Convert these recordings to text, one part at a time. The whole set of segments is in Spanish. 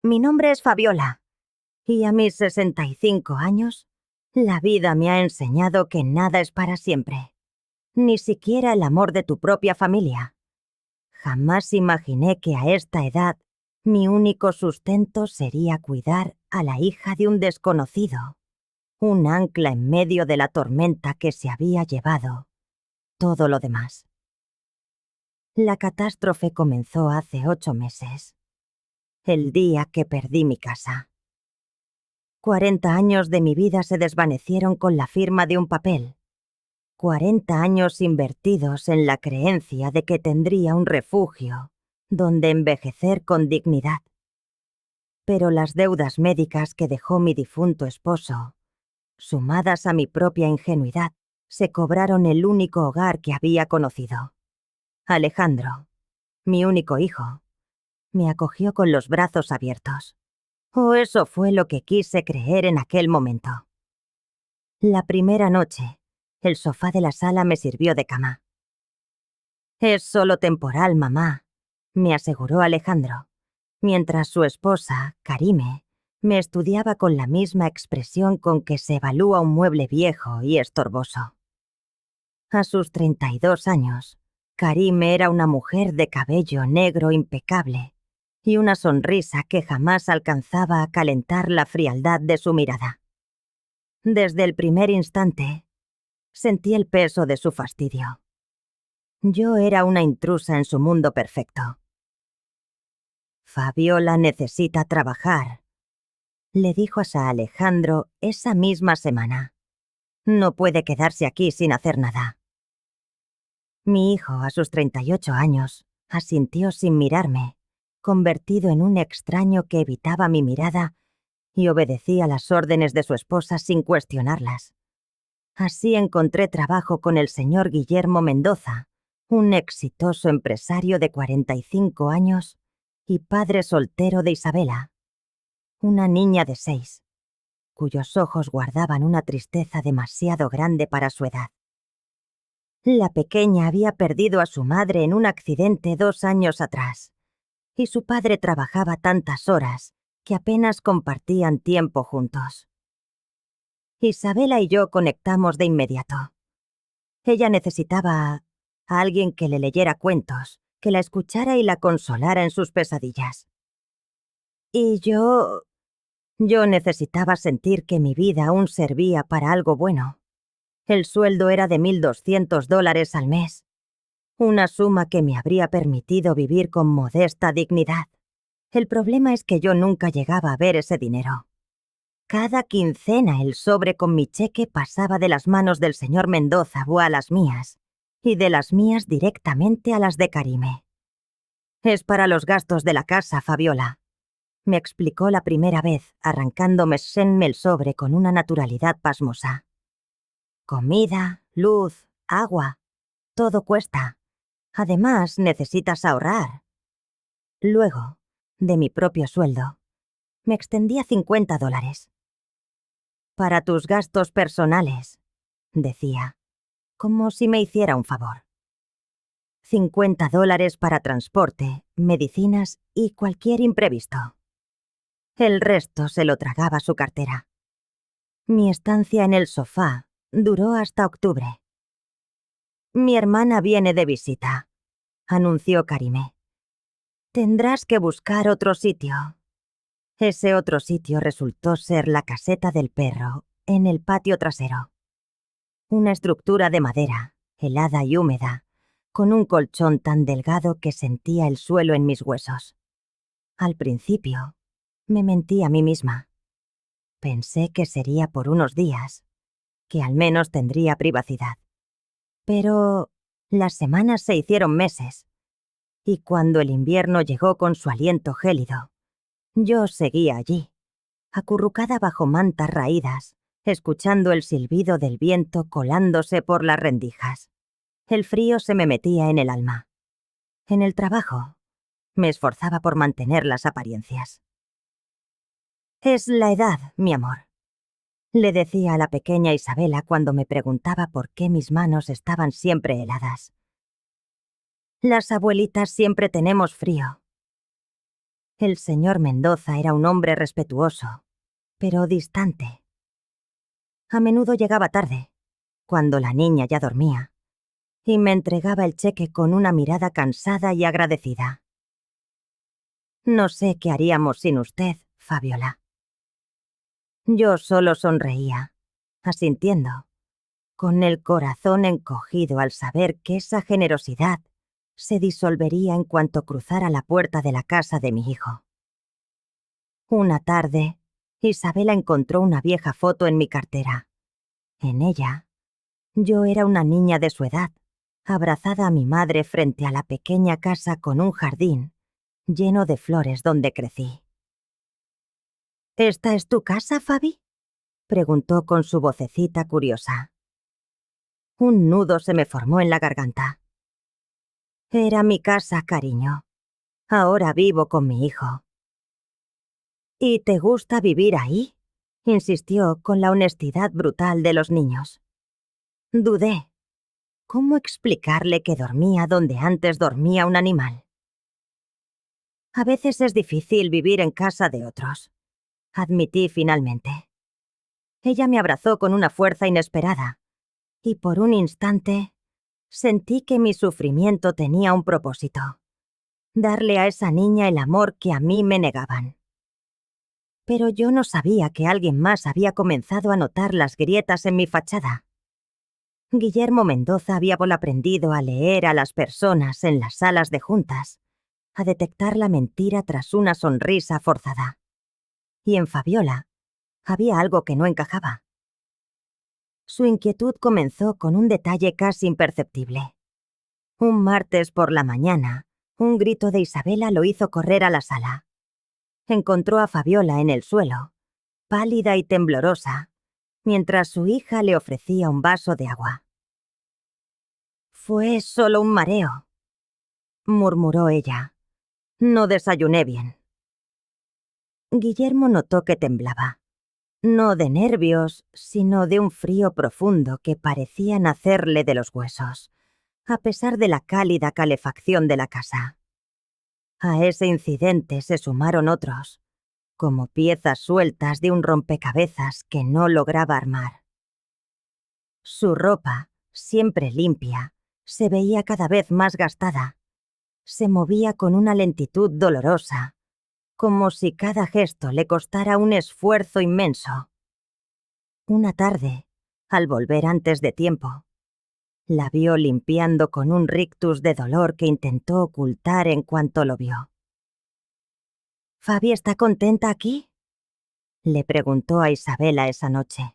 Mi nombre es Fabiola, y a mis 65 años, la vida me ha enseñado que nada es para siempre, ni siquiera el amor de tu propia familia. Jamás imaginé que a esta edad mi único sustento sería cuidar a la hija de un desconocido, un ancla en medio de la tormenta que se había llevado todo lo demás. La catástrofe comenzó hace 8 meses, el día que perdí mi casa. 40 años de mi vida se desvanecieron con la firma de un papel. 40 años invertidos en la creencia de que tendría un refugio donde envejecer con dignidad. Pero las deudas médicas que dejó mi difunto esposo, sumadas a mi propia ingenuidad, se cobraron el único hogar que había conocido. Alejandro, mi único hijo, me acogió con los brazos abiertos. O eso fue lo que quise creer en aquel momento. La primera noche, el sofá de la sala me sirvió de cama. «Es solo temporal, mamá», me aseguró Alejandro, mientras su esposa, Karime, me estudiaba con la misma expresión con que se evalúa un mueble viejo y estorboso. A sus 32 años, Karime era una mujer de cabello negro impecable y una sonrisa que jamás alcanzaba a calentar la frialdad de su mirada. Desde el primer instante, sentí el peso de su fastidio. Yo era una intrusa en su mundo perfecto. «Fabiola necesita trabajar», le dijo a Alejandro esa misma semana. «No puede quedarse aquí sin hacer nada». Mi hijo, a sus 38 años, asintió sin mirarme, convertido en un extraño que evitaba mi mirada y obedecía las órdenes de su esposa sin cuestionarlas. Así encontré trabajo con el señor Guillermo Mendoza, un exitoso empresario de 45 años y padre soltero de Isabela, una niña de 6, cuyos ojos guardaban una tristeza demasiado grande para su edad. La pequeña había perdido a su madre en un accidente 2 años atrás, y su padre trabajaba tantas horas que apenas compartían tiempo juntos. Isabela y yo conectamos de inmediato. Ella necesitaba a alguien que le leyera cuentos, que la escuchara y la consolara en sus pesadillas. Y yo necesitaba sentir que mi vida aún servía para algo bueno. El sueldo era de $1,200 al mes, una suma que me habría permitido vivir con modesta dignidad. El problema es que yo nunca llegaba a ver ese dinero. Cada quincena el sobre con mi cheque pasaba de las manos del señor Mendoza a las mías, y de las mías directamente a las de Karime. «Es para los gastos de la casa, Fabiola», me explicó la primera vez, arrancándome el sobre con una naturalidad pasmosa. «Comida, luz, agua, todo cuesta. Además, necesitas ahorrar». Luego, de mi propio sueldo, me extendía $50. «Para tus gastos personales», decía, como si me hiciera un favor. $50 para transporte, medicinas y cualquier imprevisto. El resto se lo tragaba su cartera. Mi estancia en el sofá duró hasta octubre. «Mi hermana viene de visita», anunció Karime. «Tendrás que buscar otro sitio». Ese otro sitio resultó ser la caseta del perro, en el patio trasero. Una estructura de madera, helada y húmeda, con un colchón tan delgado que sentía el suelo en mis huesos. Al principio, me mentí a mí misma. Pensé que sería por unos días, que al menos tendría privacidad. Pero las semanas se hicieron meses, y cuando el invierno llegó con su aliento gélido, yo seguía allí, acurrucada bajo mantas raídas, escuchando el silbido del viento colándose por las rendijas. El frío se me metía en el alma. En el trabajo, me esforzaba por mantener las apariencias. «Es la edad, mi amor», le decía a la pequeña Isabela cuando me preguntaba por qué mis manos estaban siempre heladas. «Las abuelitas siempre tenemos frío». El señor Mendoza era un hombre respetuoso, pero distante. A menudo llegaba tarde, cuando la niña ya dormía, y me entregaba el cheque con una mirada cansada y agradecida. No sé qué haríamos sin usted, Fabiola. Yo solo sonreía, asintiendo, con el corazón encogido al saber que esa generosidad se disolvería en cuanto cruzara la puerta de la casa de mi hijo. Una tarde, Isabela encontró una vieja foto en mi cartera. En ella, yo era una niña de su edad, abrazada a mi madre frente a la pequeña casa con un jardín lleno de flores donde crecí. ¿Esta es tu casa, Fabi?, preguntó con su vocecita curiosa. Un nudo se me formó en la garganta. Era mi casa, cariño. Ahora vivo con mi hijo. ¿Y te gusta vivir ahí?, insistió con la honestidad brutal de los niños. Dudé. ¿Cómo explicarle que dormía donde antes dormía un animal? A veces es difícil vivir en casa de otros, admití finalmente. Ella me abrazó con una fuerza inesperada, y por un instante sentí que mi sufrimiento tenía un propósito: darle a esa niña el amor que a mí me negaban. Pero yo no sabía que alguien más había comenzado a notar las grietas en mi fachada. Guillermo Mendoza había aprendido a leer a las personas en las salas de juntas, a detectar la mentira tras una sonrisa forzada. Y en Fabiola había algo que no encajaba. Su inquietud comenzó con un detalle casi imperceptible. Un martes por la mañana, un grito de Isabela lo hizo correr a la sala. Encontró a Fabiola en el suelo, pálida y temblorosa, mientras su hija le ofrecía un vaso de agua. «Fue solo un mareo», murmuró ella. «No desayuné bien». Guillermo notó que temblaba. No de nervios, sino de un frío profundo que parecía nacerle de los huesos, a pesar de la cálida calefacción de la casa. A ese incidente se sumaron otros, como piezas sueltas de un rompecabezas que no lograba armar. Su ropa, siempre limpia, se veía cada vez más gastada. Se movía con una lentitud dolorosa, como si cada gesto le costara un esfuerzo inmenso. Una tarde, al volver antes de tiempo, la vio limpiando con un rictus de dolor que intentó ocultar en cuanto lo vio. «¿Fabi está contenta aquí?», le preguntó a Isabela esa noche.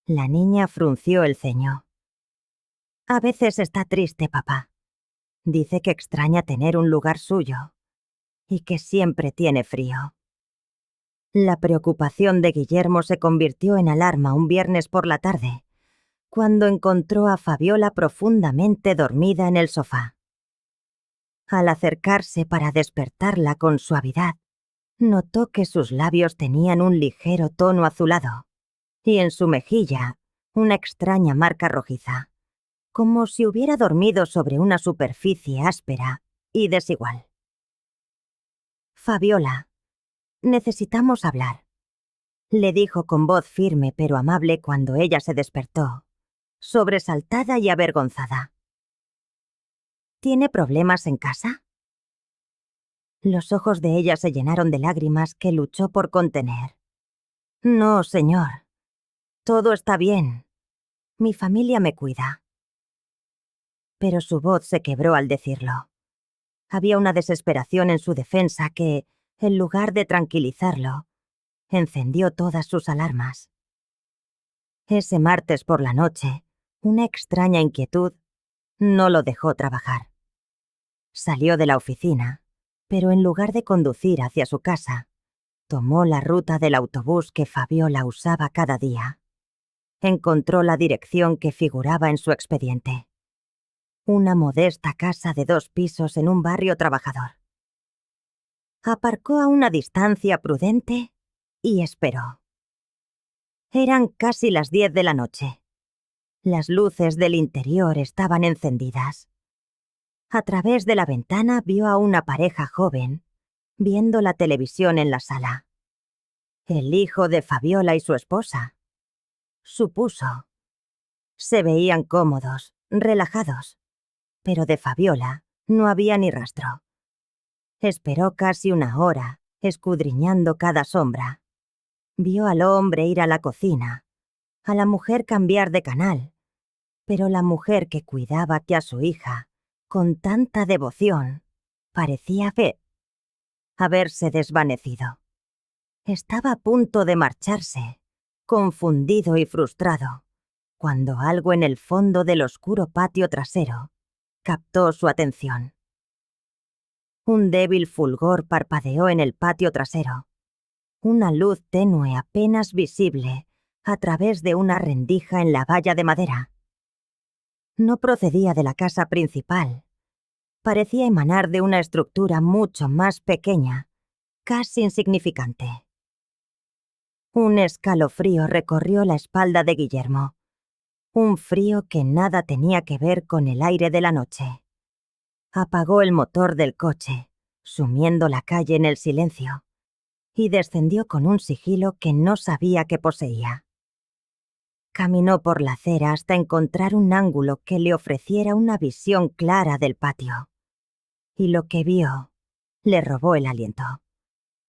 La niña frunció el ceño. «A veces está triste, papá. Dice que extraña tener un lugar suyo y que siempre tiene frío». La preocupación de Guillermo se convirtió en alarma un viernes por la tarde, cuando encontró a Fabiola profundamente dormida en el sofá. Al acercarse para despertarla con suavidad, notó que sus labios tenían un ligero tono azulado, y en su mejilla una extraña marca rojiza, como si hubiera dormido sobre una superficie áspera y desigual. «Fabiola, necesitamos hablar», le dijo con voz firme pero amable cuando ella se despertó, sobresaltada y avergonzada. «¿Tiene problemas en casa?». Los ojos de ella se llenaron de lágrimas que luchó por contener. «No, señor. Todo está bien. Mi familia me cuida». Pero su voz se quebró al decirlo. Había una desesperación en su defensa que, en lugar de tranquilizarlo, encendió todas sus alarmas. Ese martes por la noche, una extraña inquietud no lo dejó trabajar. Salió de la oficina, pero en lugar de conducir hacia su casa, tomó la ruta del autobús que Fabiola usaba cada día. Encontró la dirección que figuraba en su expediente: una modesta casa de 2 pisos en un barrio trabajador. Aparcó a una distancia prudente y esperó. Eran casi las 10 de la noche. Las luces del interior estaban encendidas. A través de la ventana vio a una pareja joven, viendo la televisión en la sala. El hijo de Fabiola y su esposa. Supuso. Se veían cómodos, relajados, pero de Fabiola no había ni rastro. Esperó casi una hora, escudriñando cada sombra. Vio al hombre ir a la cocina, a la mujer cambiar de canal, pero la mujer que cuidaba que a su hija, con tanta devoción, parecía haberse desvanecido. Estaba a punto de marcharse, confundido y frustrado, cuando algo en el fondo del oscuro patio trasero captó su atención. Un débil fulgor parpadeó en el patio trasero. Una luz tenue apenas visible a través de una rendija en la valla de madera. No procedía de la casa principal. Parecía emanar de una estructura mucho más pequeña, casi insignificante. Un escalofrío recorrió la espalda de Guillermo. Un frío que nada tenía que ver con el aire de la noche. Apagó el motor del coche, sumiendo la calle en el silencio, y descendió con un sigilo que no sabía que poseía. Caminó por la acera hasta encontrar un ángulo que le ofreciera una visión clara del patio. Y lo que vio le robó el aliento.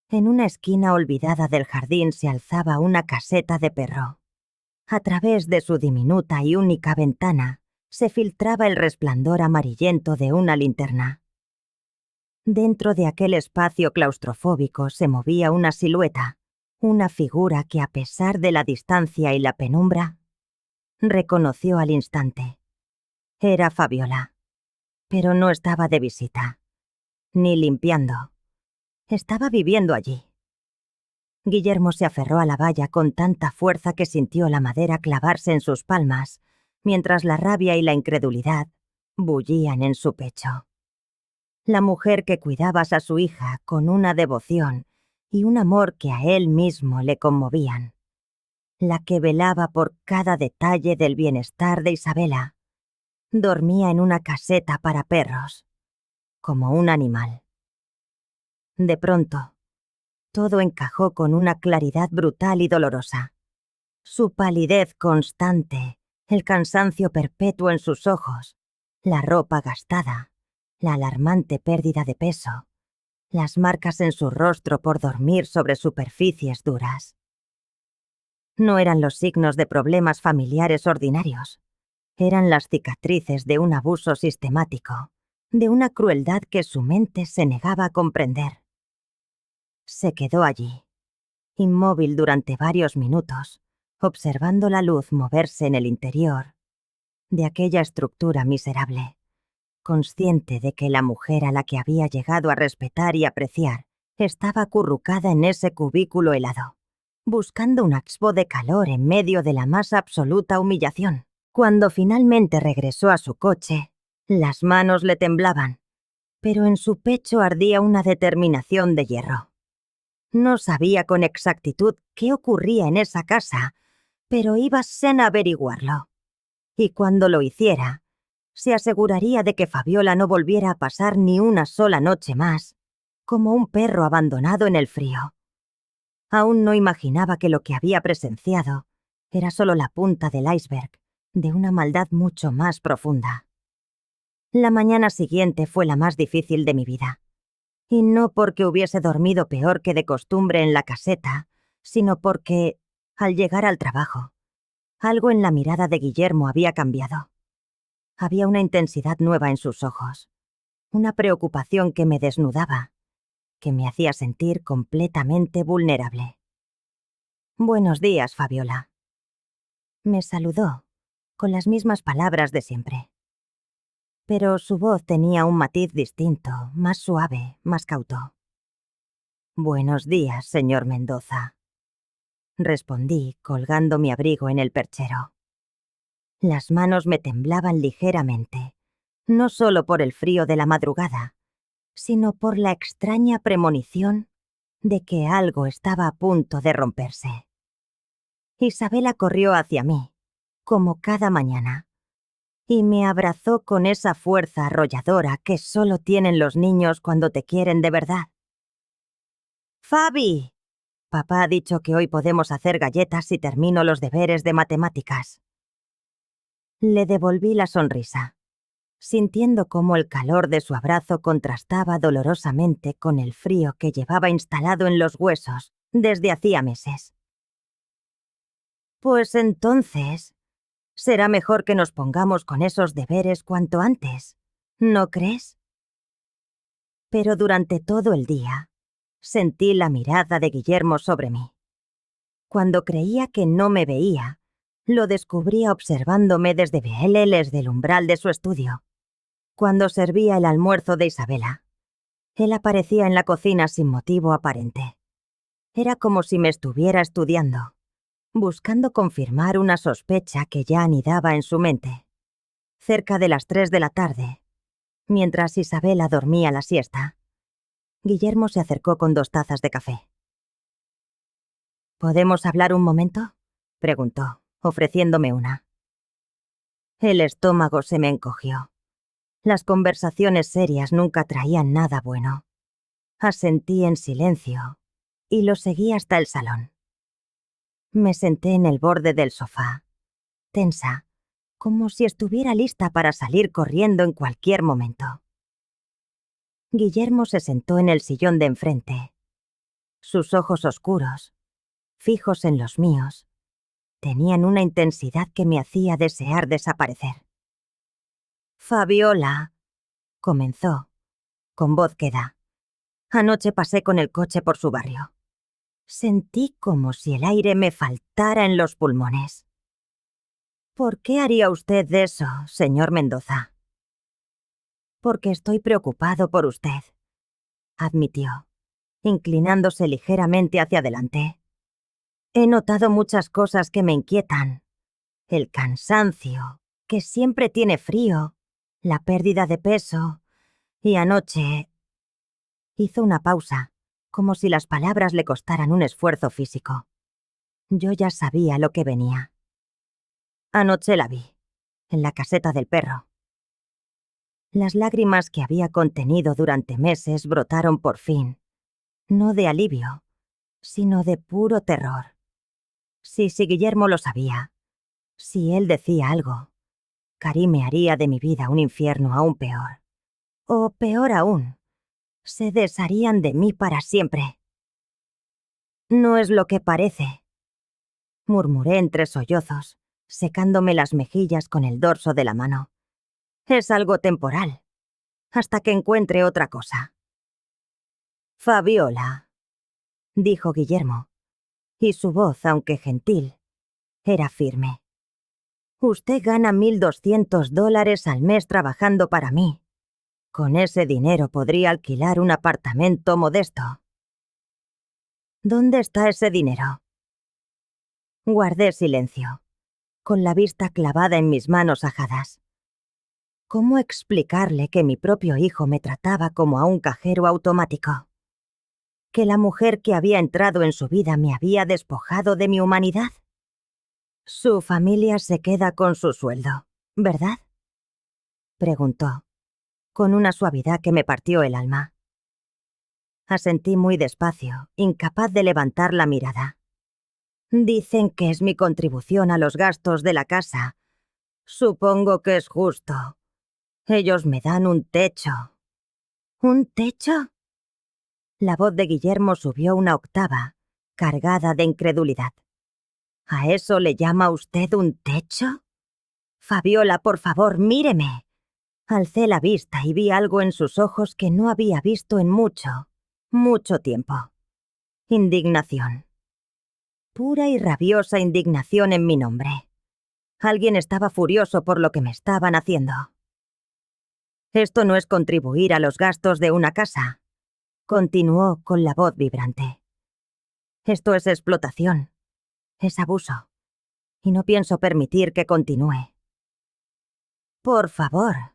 En una esquina olvidada del jardín se alzaba una caseta de perro. A través de su diminuta y única ventana se filtraba el resplandor amarillento de una linterna. Dentro de aquel espacio claustrofóbico se movía una silueta, una figura que a pesar de la distancia y la penumbra, reconoció al instante. Era Fabiola, pero no estaba de visita, ni limpiando. Estaba viviendo allí. Guillermo se aferró a la valla con tanta fuerza que sintió la madera clavarse en sus palmas, mientras la rabia y la incredulidad bullían en su pecho. La mujer que cuidaba a su hija con una devoción y un amor que a él mismo le conmovían. La que velaba por cada detalle del bienestar de Isabela, dormía en una caseta para perros, como un animal. De pronto, todo encajó con una claridad brutal y dolorosa. Su palidez constante, el cansancio perpetuo en sus ojos, la ropa gastada, la alarmante pérdida de peso, las marcas en su rostro por dormir sobre superficies duras. No eran los signos de problemas familiares ordinarios. Eran las cicatrices de un abuso sistemático, de una crueldad que su mente se negaba a comprender. Se quedó allí, inmóvil durante varios minutos, observando la luz moverse en el interior de aquella estructura miserable, consciente de que la mujer a la que había llegado a respetar y apreciar estaba acurrucada en ese cubículo helado, buscando un axpo de calor en medio de la más absoluta humillación. Cuando finalmente regresó a su coche, las manos le temblaban, pero en su pecho ardía una determinación de hierro. No sabía con exactitud qué ocurría en esa casa, pero iba a averiguarlo. Y cuando lo hiciera, se aseguraría de que Fabiola no volviera a pasar ni una sola noche más, como un perro abandonado en el frío. Aún no imaginaba que lo que había presenciado era solo la punta del iceberg de una maldad mucho más profunda. La mañana siguiente fue la más difícil de mi vida. Y no porque hubiese dormido peor que de costumbre en la caseta, sino porque, al llegar al trabajo, algo en la mirada de Guillermo había cambiado. Había una intensidad nueva en sus ojos, una preocupación que me desnudaba, que me hacía sentir completamente vulnerable. «Buenos días, Fabiola». Me saludó, con las mismas palabras de siempre. Pero su voz tenía un matiz distinto, más suave, más cauto. «Buenos días, señor Mendoza», respondí, colgando mi abrigo en el perchero. Las manos me temblaban ligeramente, no solo por el frío de la madrugada, sino por la extraña premonición de que algo estaba a punto de romperse. Isabela corrió hacia mí, como cada mañana, y me abrazó con esa fuerza arrolladora que solo tienen los niños cuando te quieren de verdad. Fabi, papá ha dicho que hoy podemos hacer galletas si termino los deberes de matemáticas. Le devolví la sonrisa, sintiendo cómo el calor de su abrazo contrastaba dolorosamente con el frío que llevaba instalado en los huesos desde hacía meses. Pues entonces, será mejor que nos pongamos con esos deberes cuanto antes, ¿no crees? Pero durante todo el día, sentí la mirada de Guillermo sobre mí. Cuando creía que no me veía, lo descubría observándome desde el umbral de su estudio. Cuando servía el almuerzo de Isabela, él aparecía en la cocina sin motivo aparente. Era como si me estuviera estudiando, buscando confirmar una sospecha que ya anidaba en su mente. Cerca de las 3 de la tarde, mientras Isabela dormía la siesta, Guillermo se acercó con 2 tazas de café. ¿Podemos hablar un momento?, preguntó, ofreciéndome una. El estómago se me encogió. Las conversaciones serias nunca traían nada bueno. Asentí en silencio y lo seguí hasta el salón. Me senté en el borde del sofá, tensa, como si estuviera lista para salir corriendo en cualquier momento. Guillermo se sentó en el sillón de enfrente. Sus ojos oscuros, fijos en los míos, tenían una intensidad que me hacía desear desaparecer. «Fabiola», comenzó, con voz queda. «Anoche pasé con el coche por su barrio. Sentí como si el aire me faltara en los pulmones». «¿Por qué haría usted eso, señor Mendoza?» «Porque estoy preocupado por usted», admitió, inclinándose ligeramente hacia adelante. «He notado muchas cosas que me inquietan. El cansancio, que siempre tiene frío, la pérdida de peso, y anoche...» Hizo una pausa, como si las palabras le costaran un esfuerzo físico. Yo ya sabía lo que venía. «Anoche la vi, en la caseta del perro». Las lágrimas que había contenido durante meses brotaron por fin, no de alivio, sino de puro terror. Si Guillermo lo sabía, si él decía algo, Karime haría de mi vida un infierno aún peor. O peor aún, se desharían de mí para siempre. «No es lo que parece», murmuré entre sollozos, secándome las mejillas con el dorso de la mano. «Es algo temporal, hasta que encuentre otra cosa». «Fabiola», dijo Guillermo, y su voz, aunque gentil, era firme. «Usted gana $1,200 al mes trabajando para mí. Con ese dinero podría alquilar un apartamento modesto». «¿Dónde está ese dinero?». Guardé silencio, con la vista clavada en mis manos ajadas. ¿Cómo explicarle que mi propio hijo me trataba como a un cajero automático? ¿Que la mujer que había entrado en su vida me había despojado de mi humanidad? «Su familia se queda con su sueldo, ¿verdad?», preguntó, con una suavidad que me partió el alma. Asentí muy despacio, incapaz de levantar la mirada. «Dicen que es mi contribución a los gastos de la casa. Supongo que es justo. Ellos me dan un techo». «¿Un techo?». La voz de Guillermo subió una octava, cargada de incredulidad. «¿A eso le llama usted un techo? Fabiola, por favor, míreme». Alcé la vista y vi algo en sus ojos que no había visto en mucho, mucho tiempo. Indignación. Pura y rabiosa indignación en mi nombre. Alguien estaba furioso por lo que me estaban haciendo. «Esto no es contribuir a los gastos de una casa», continuó con la voz vibrante. «Esto es explotación, es abuso, y no pienso permitir que continúe». «Por favor»,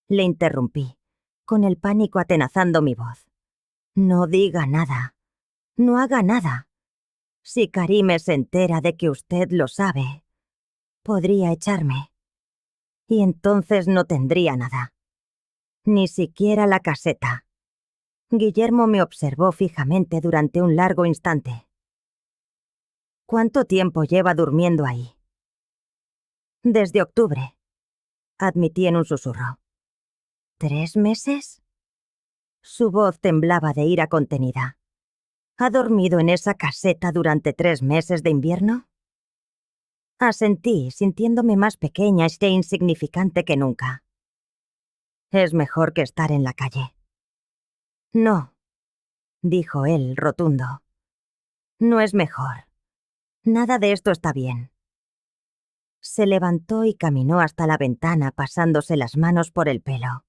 le interrumpí, con el pánico atenazando mi voz. «No diga nada, no haga nada. Si Karime se entera de que usted lo sabe, podría echarme. Y entonces no tendría nada. Ni siquiera la caseta. Guillermo me observó fijamente durante un largo instante. ¿Cuánto tiempo lleva durmiendo ahí? Desde octubre, admití en un susurro. ¿3 meses? Su voz temblaba de ira contenida. ¿Ha dormido en esa caseta durante 3 meses de invierno? Asentí, sintiéndome más pequeña e insignificante que nunca. Es mejor que estar en la calle. No, dijo él, rotundo. No es mejor. Nada de esto está bien. Se levantó y caminó hasta la ventana pasándose las manos por el pelo.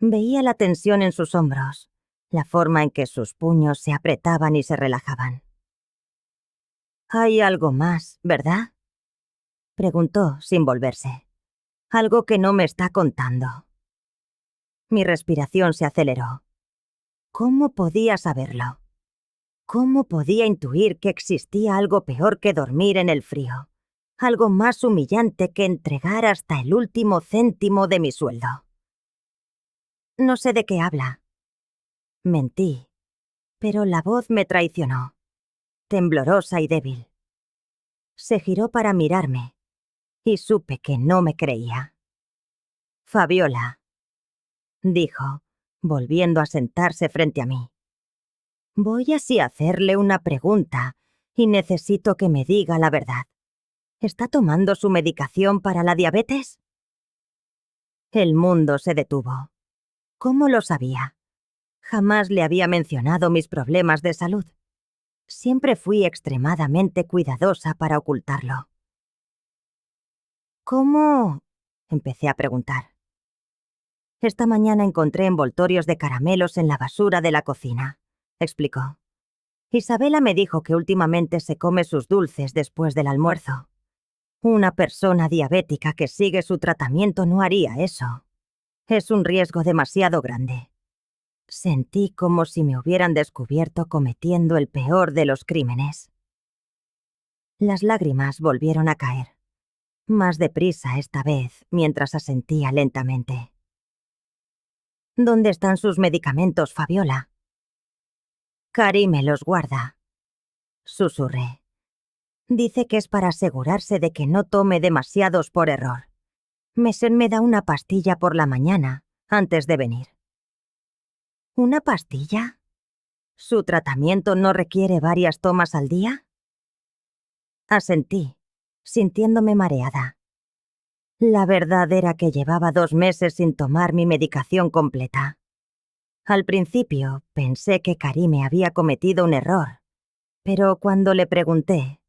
Veía la tensión en sus hombros, la forma en que sus puños se apretaban y se relajaban. «Hay algo más, ¿verdad?», preguntó sin volverse. «Algo que no me está contando». Mi respiración se aceleró. ¿Cómo podía saberlo? ¿Cómo podía intuir que existía algo peor que dormir en el frío? Algo más humillante que entregar hasta el último céntimo de mi sueldo. No sé de qué habla. Mentí, pero la voz me traicionó, temblorosa y débil. Se giró para mirarme, y supe que no me creía. «Fabiola», dijo, volviendo a sentarse frente a mí. «Voy así a hacerle una pregunta, y necesito que me diga la verdad. ¿Está tomando su medicación para la diabetes?» El mundo se detuvo. ¿Cómo lo sabía? Jamás le había mencionado mis problemas de salud. Siempre fui extremadamente cuidadosa para ocultarlo. «¿Cómo?», empecé a preguntar. «Esta mañana encontré envoltorios de caramelos en la basura de la cocina», explicó. «Isabela me dijo que últimamente se come sus dulces después del almuerzo. Una persona diabética que sigue su tratamiento no haría eso. Es un riesgo demasiado grande». Sentí como si me hubieran descubierto cometiendo el peor de los crímenes. Las lágrimas volvieron a caer. Más deprisa esta vez, mientras asentía lentamente. «¿Dónde están sus medicamentos, Fabiola?» «Cari me los guarda», susurré. «Dice que es para asegurarse de que no tome demasiados por error. Me da una pastilla por la mañana, antes de venir». «¿Una pastilla? ¿Su tratamiento no requiere varias tomas al día?» Asentí, sintiéndome mareada. La verdad era que llevaba 2 meses sin tomar mi medicación completa. Al principio pensé que Karime había cometido un error, pero cuando le pregunté,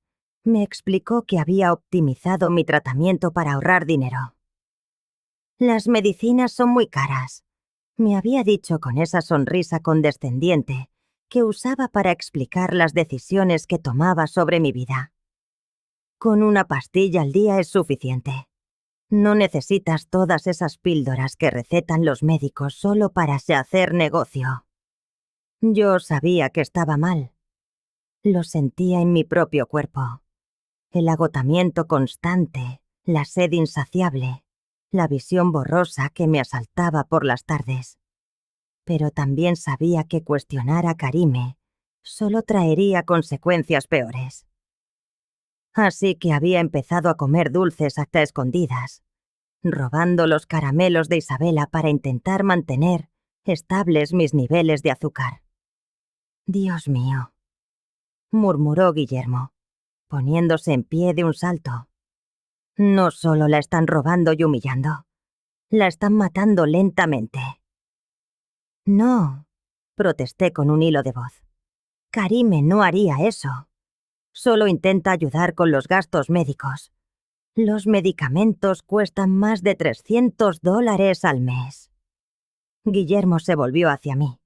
me explicó que había optimizado mi tratamiento para ahorrar dinero. «Las medicinas son muy caras», me había dicho con esa sonrisa condescendiente que usaba para explicar las decisiones que tomaba sobre mi vida. «Con una pastilla al día es suficiente. No necesitas todas esas píldoras que recetan los médicos solo para hacer negocio». Yo sabía que estaba mal. Lo sentía en mi propio cuerpo. El agotamiento constante, la sed insaciable, la visión borrosa que me asaltaba por las tardes. Pero también sabía que cuestionar a Karime solo traería consecuencias peores. Así que había empezado a comer dulces hasta escondidas, robando los caramelos de Isabela para intentar mantener estables mis niveles de azúcar. «Dios mío», murmuró Guillermo, poniéndose en pie de un salto. «No solo la están robando y humillando, la están matando lentamente». «No», protesté con un hilo de voz. «Karime no haría eso. Solo intenta ayudar con los gastos médicos. Los medicamentos cuestan más de $300 al mes». Guillermo se volvió hacia mí,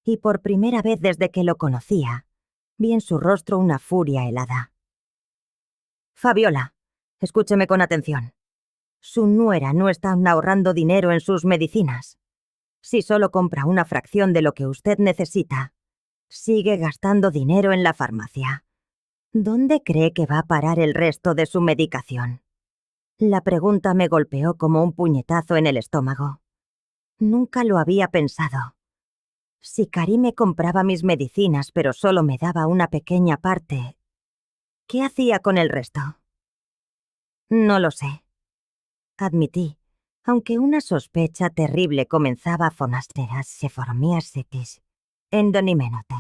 y por primera vez desde que lo conocía, vi en su rostro una furia helada. «Fabiola, escúcheme con atención. Su nuera no está ahorrando dinero en sus medicinas. Si solo compra una fracción de lo que usted necesita, sigue gastando dinero en la farmacia. ¿Dónde cree que va a parar el resto de su medicación?». La pregunta me golpeó como un puñetazo en el estómago. Nunca lo había pensado. Si Karime compraba mis medicinas pero solo me daba una pequeña parte, ¿qué hacía con el resto? No lo sé, admití, aunque una sospecha terrible comenzaba a formarse en Donimenote.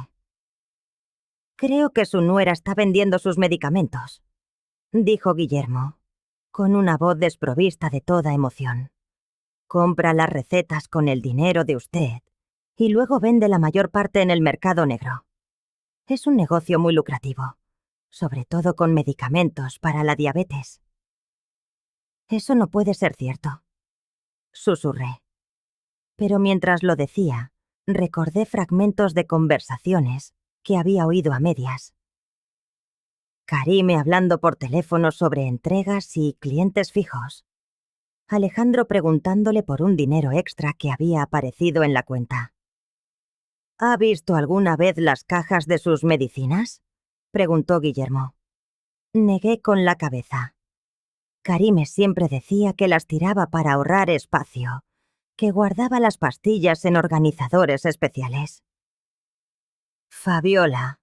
Creo que su nuera está vendiendo sus medicamentos, dijo Guillermo, con una voz desprovista de toda emoción. Compra las recetas con el dinero de usted y luego vende la mayor parte en el mercado negro. Es un negocio muy lucrativo, sobre todo con medicamentos para la diabetes. Eso no puede ser cierto, susurré. Pero mientras lo decía, recordé fragmentos de conversaciones que había oído a medias. Karime hablando por teléfono sobre entregas y clientes fijos. Alejandro preguntándole por un dinero extra que había aparecido en la cuenta. ¿Ha visto alguna vez las cajas de sus medicinas?, preguntó Guillermo. Negué con la cabeza. Karime siempre decía que las tiraba para ahorrar espacio, que guardaba las pastillas en organizadores especiales. Fabiola,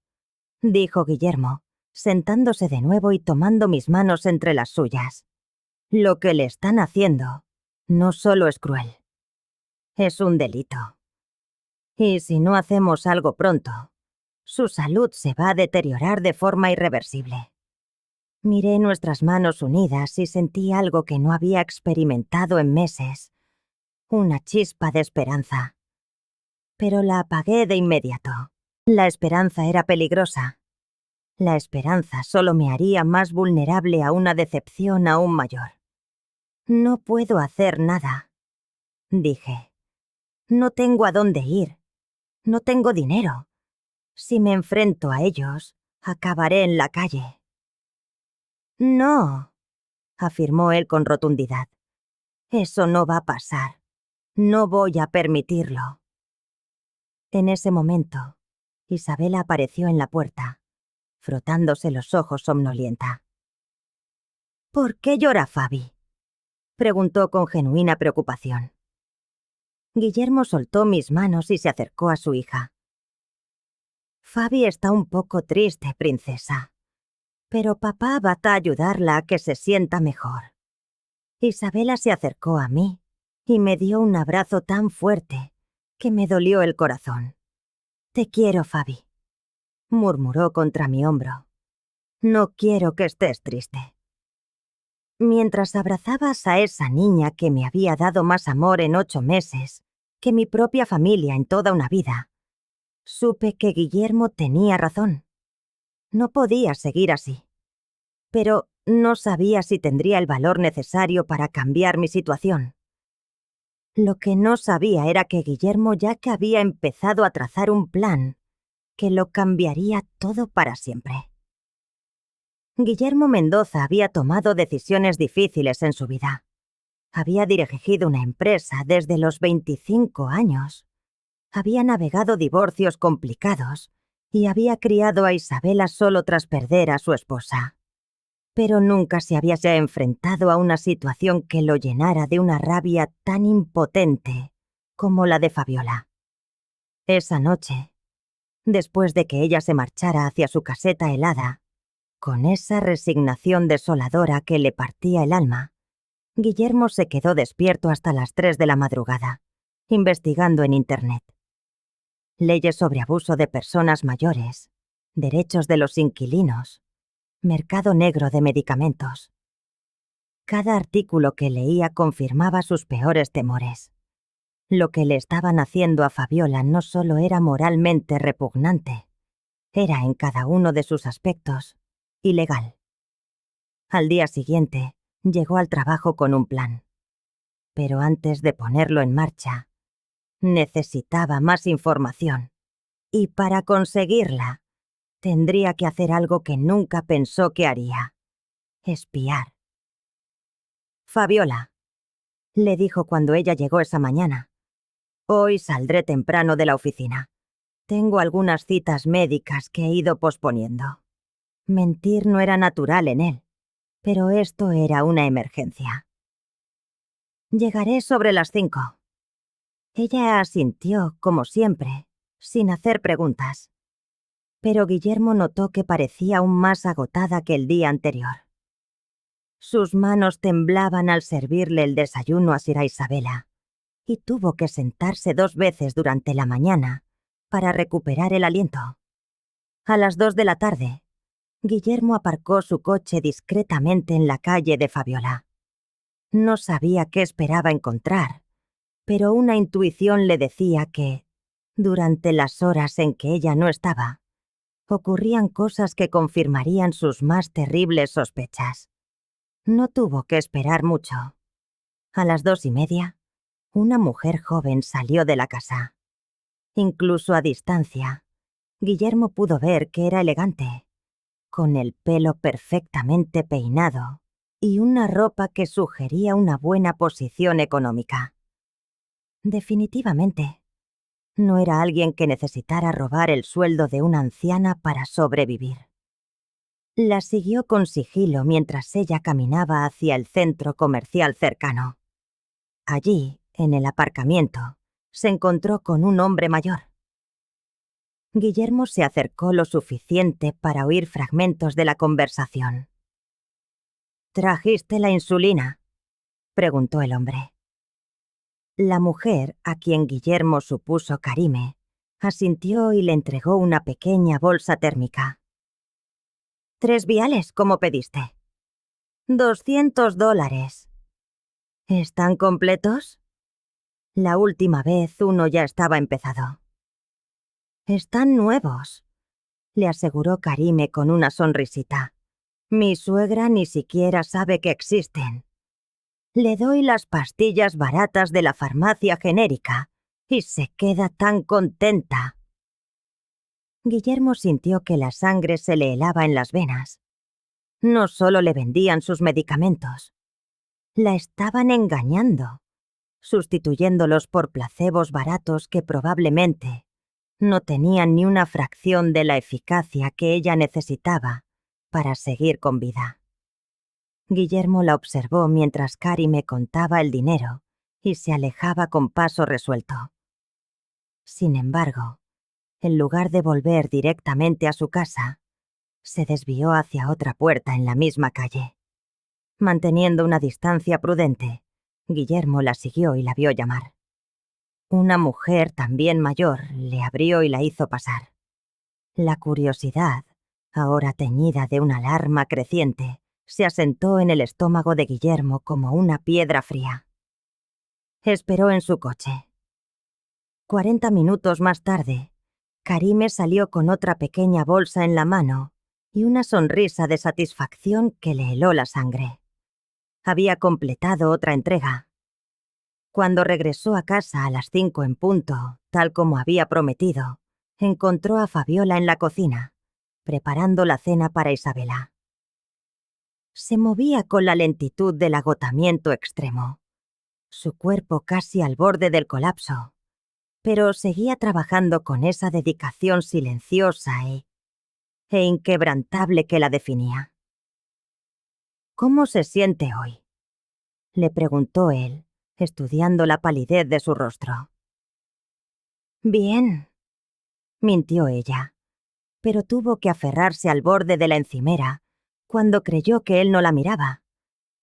dijo Guillermo, sentándose de nuevo y tomando mis manos entre las suyas. Lo que le están haciendo no solo es cruel, es un delito. Y si no hacemos algo pronto, su salud se va a deteriorar de forma irreversible. Miré nuestras manos unidas y sentí algo que no había experimentado en meses. Una chispa de esperanza. Pero la apagué de inmediato. La esperanza era peligrosa. La esperanza solo me haría más vulnerable a una decepción aún mayor. No puedo hacer nada, dije. No tengo a dónde ir. No tengo dinero. Si me enfrento a ellos, acabaré en la calle. No, afirmó él con rotundidad. Eso no va a pasar. No voy a permitirlo. En ese momento, Isabela apareció en la puerta, frotándose los ojos somnolienta. ¿Por qué llora Fabi?, preguntó con genuina preocupación. Guillermo soltó mis manos y se acercó a su hija. Fabi está un poco triste, princesa, pero papá va a ayudarla a que se sienta mejor. Isabela se acercó a mí y me dio un abrazo tan fuerte que me dolió el corazón. Te quiero, Fabi, murmuró contra mi hombro. No quiero que estés triste. Mientras abrazabas a esa niña que me había dado más amor en 8 meses que mi propia familia en toda una vida, supe que Guillermo tenía razón. No podía seguir así. Pero no sabía si tendría el valor necesario para cambiar mi situación. Lo que no sabía era que Guillermo ya que había empezado a trazar un plan que lo cambiaría todo para siempre. Guillermo Mendoza había tomado decisiones difíciles en su vida. Había dirigido una empresa desde los 25 años. Había navegado divorcios complicados y había criado a Isabela solo tras perder a su esposa. Pero nunca se había enfrentado a una situación que lo llenara de una rabia tan impotente como la de Fabiola. Esa noche, después de que ella se marchara hacia su caseta helada, con esa resignación desoladora que le partía el alma, Guillermo se quedó despierto hasta las 3 de la madrugada, investigando en Internet. Leyes sobre abuso de personas mayores, derechos de los inquilinos, mercado negro de medicamentos. Cada artículo que leía confirmaba sus peores temores. Lo que le estaban haciendo a Fabiola no solo era moralmente repugnante, era en cada uno de sus aspectos ilegal. Al día siguiente, llegó al trabajo con un plan. Pero antes de ponerlo en marcha, necesitaba más información. Y para conseguirla, tendría que hacer algo que nunca pensó que haría: espiar. Fabiola, le dijo cuando ella llegó esa mañana. Hoy saldré temprano de la oficina. Tengo algunas citas médicas que he ido posponiendo. Mentir no era natural en él, pero esto era una emergencia. Llegaré sobre las 5. Ella asintió, como siempre, sin hacer preguntas. Pero Guillermo notó que parecía aún más agotada que el día anterior. Sus manos temblaban al servirle el desayuno a Sira Isabela, y tuvo que sentarse 2 veces durante la mañana para recuperar el aliento. A las 2 de la tarde, Guillermo aparcó su coche discretamente en la calle de Fabiola. No sabía qué esperaba encontrar, pero una intuición le decía que, durante las horas en que ella no estaba, ocurrían cosas que confirmarían sus más terribles sospechas. No tuvo que esperar mucho. A las 2:30, una mujer joven salió de la casa. Incluso a distancia, Guillermo pudo ver que era elegante, con el pelo perfectamente peinado y una ropa que sugería una buena posición económica. Definitivamente, no era alguien que necesitara robar el sueldo de una anciana para sobrevivir. La siguió con sigilo mientras ella caminaba hacia el centro comercial cercano. Allí, en el aparcamiento, se encontró con un hombre mayor. Guillermo se acercó lo suficiente para oír fragmentos de la conversación. ¿Trajiste la insulina?, preguntó el hombre. La mujer, a quien Guillermo supuso Karime, asintió y le entregó una pequeña bolsa térmica. 3 viales, como pediste. $200. ¿Están completos? La última vez uno ya estaba empezado. Están nuevos, le aseguró Karime con una sonrisita. Mi suegra ni siquiera sabe que existen. Le doy las pastillas baratas de la farmacia genérica y se queda tan contenta. Guillermo sintió que la sangre se le helaba en las venas. No solo le vendían sus medicamentos, la estaban engañando, sustituyéndolos por placebos baratos que probablemente no tenían ni una fracción de la eficacia que ella necesitaba para seguir con vida. Guillermo la observó mientras Karime contaba el dinero y se alejaba con paso resuelto. Sin embargo, en lugar de volver directamente a su casa, se desvió hacia otra puerta en la misma calle. Manteniendo una distancia prudente, Guillermo la siguió y la vio llamar. Una mujer también mayor le abrió y la hizo pasar. La curiosidad, ahora teñida de una alarma creciente, se asentó en el estómago de Guillermo como una piedra fría. Esperó en su coche. 40 minutos más tarde, Karime salió con otra pequeña bolsa en la mano y una sonrisa de satisfacción que le heló la sangre. Había completado otra entrega. Cuando regresó a casa a las 5 en punto, tal como había prometido, encontró a Fabiola en la cocina, preparando la cena para Isabela. Se movía con la lentitud del agotamiento extremo, su cuerpo casi al borde del colapso, pero seguía trabajando con esa dedicación silenciosa e inquebrantable que la definía. ¿Cómo se siente hoy?, le preguntó él, estudiando la palidez de su rostro. Bien, mintió ella, pero tuvo que aferrarse al borde de la encimera cuando creyó que él no la miraba,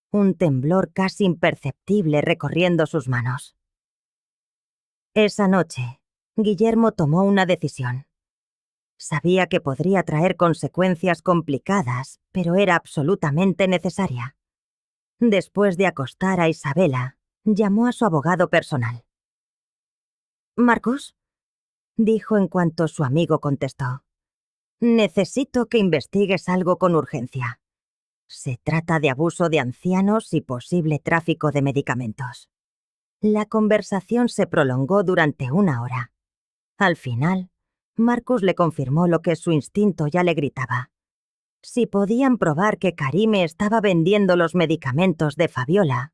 un temblor casi imperceptible recorriendo sus manos. Esa noche, Guillermo tomó una decisión. Sabía que podría traer consecuencias complicadas, pero era absolutamente necesaria. Después de acostar a Isabela, llamó a su abogado personal. «Marcus», dijo en cuanto su amigo contestó, «necesito que investigues algo con urgencia. Se trata de abuso de ancianos y posible tráfico de medicamentos». La conversación se prolongó durante 1 hora. Al final, Marcus le confirmó lo que su instinto ya le gritaba. Si podían probar que Karime estaba vendiendo los medicamentos de Fabiola,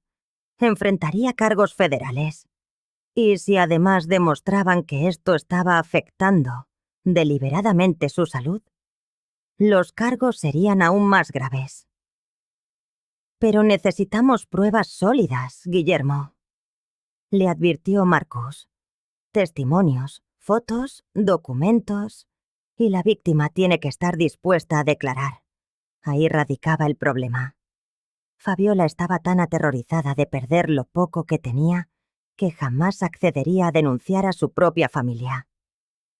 enfrentaría cargos federales. Y si además demostraban que esto estaba afectando deliberadamente su salud, los cargos serían aún más graves. «Pero necesitamos pruebas sólidas, Guillermo», le advirtió Marcus. Testimonios, fotos, documentos, y la víctima tiene que estar dispuesta a declarar. Ahí radicaba el problema. Fabiola estaba tan aterrorizada de perder lo poco que tenía que jamás accedería a denunciar a su propia familia.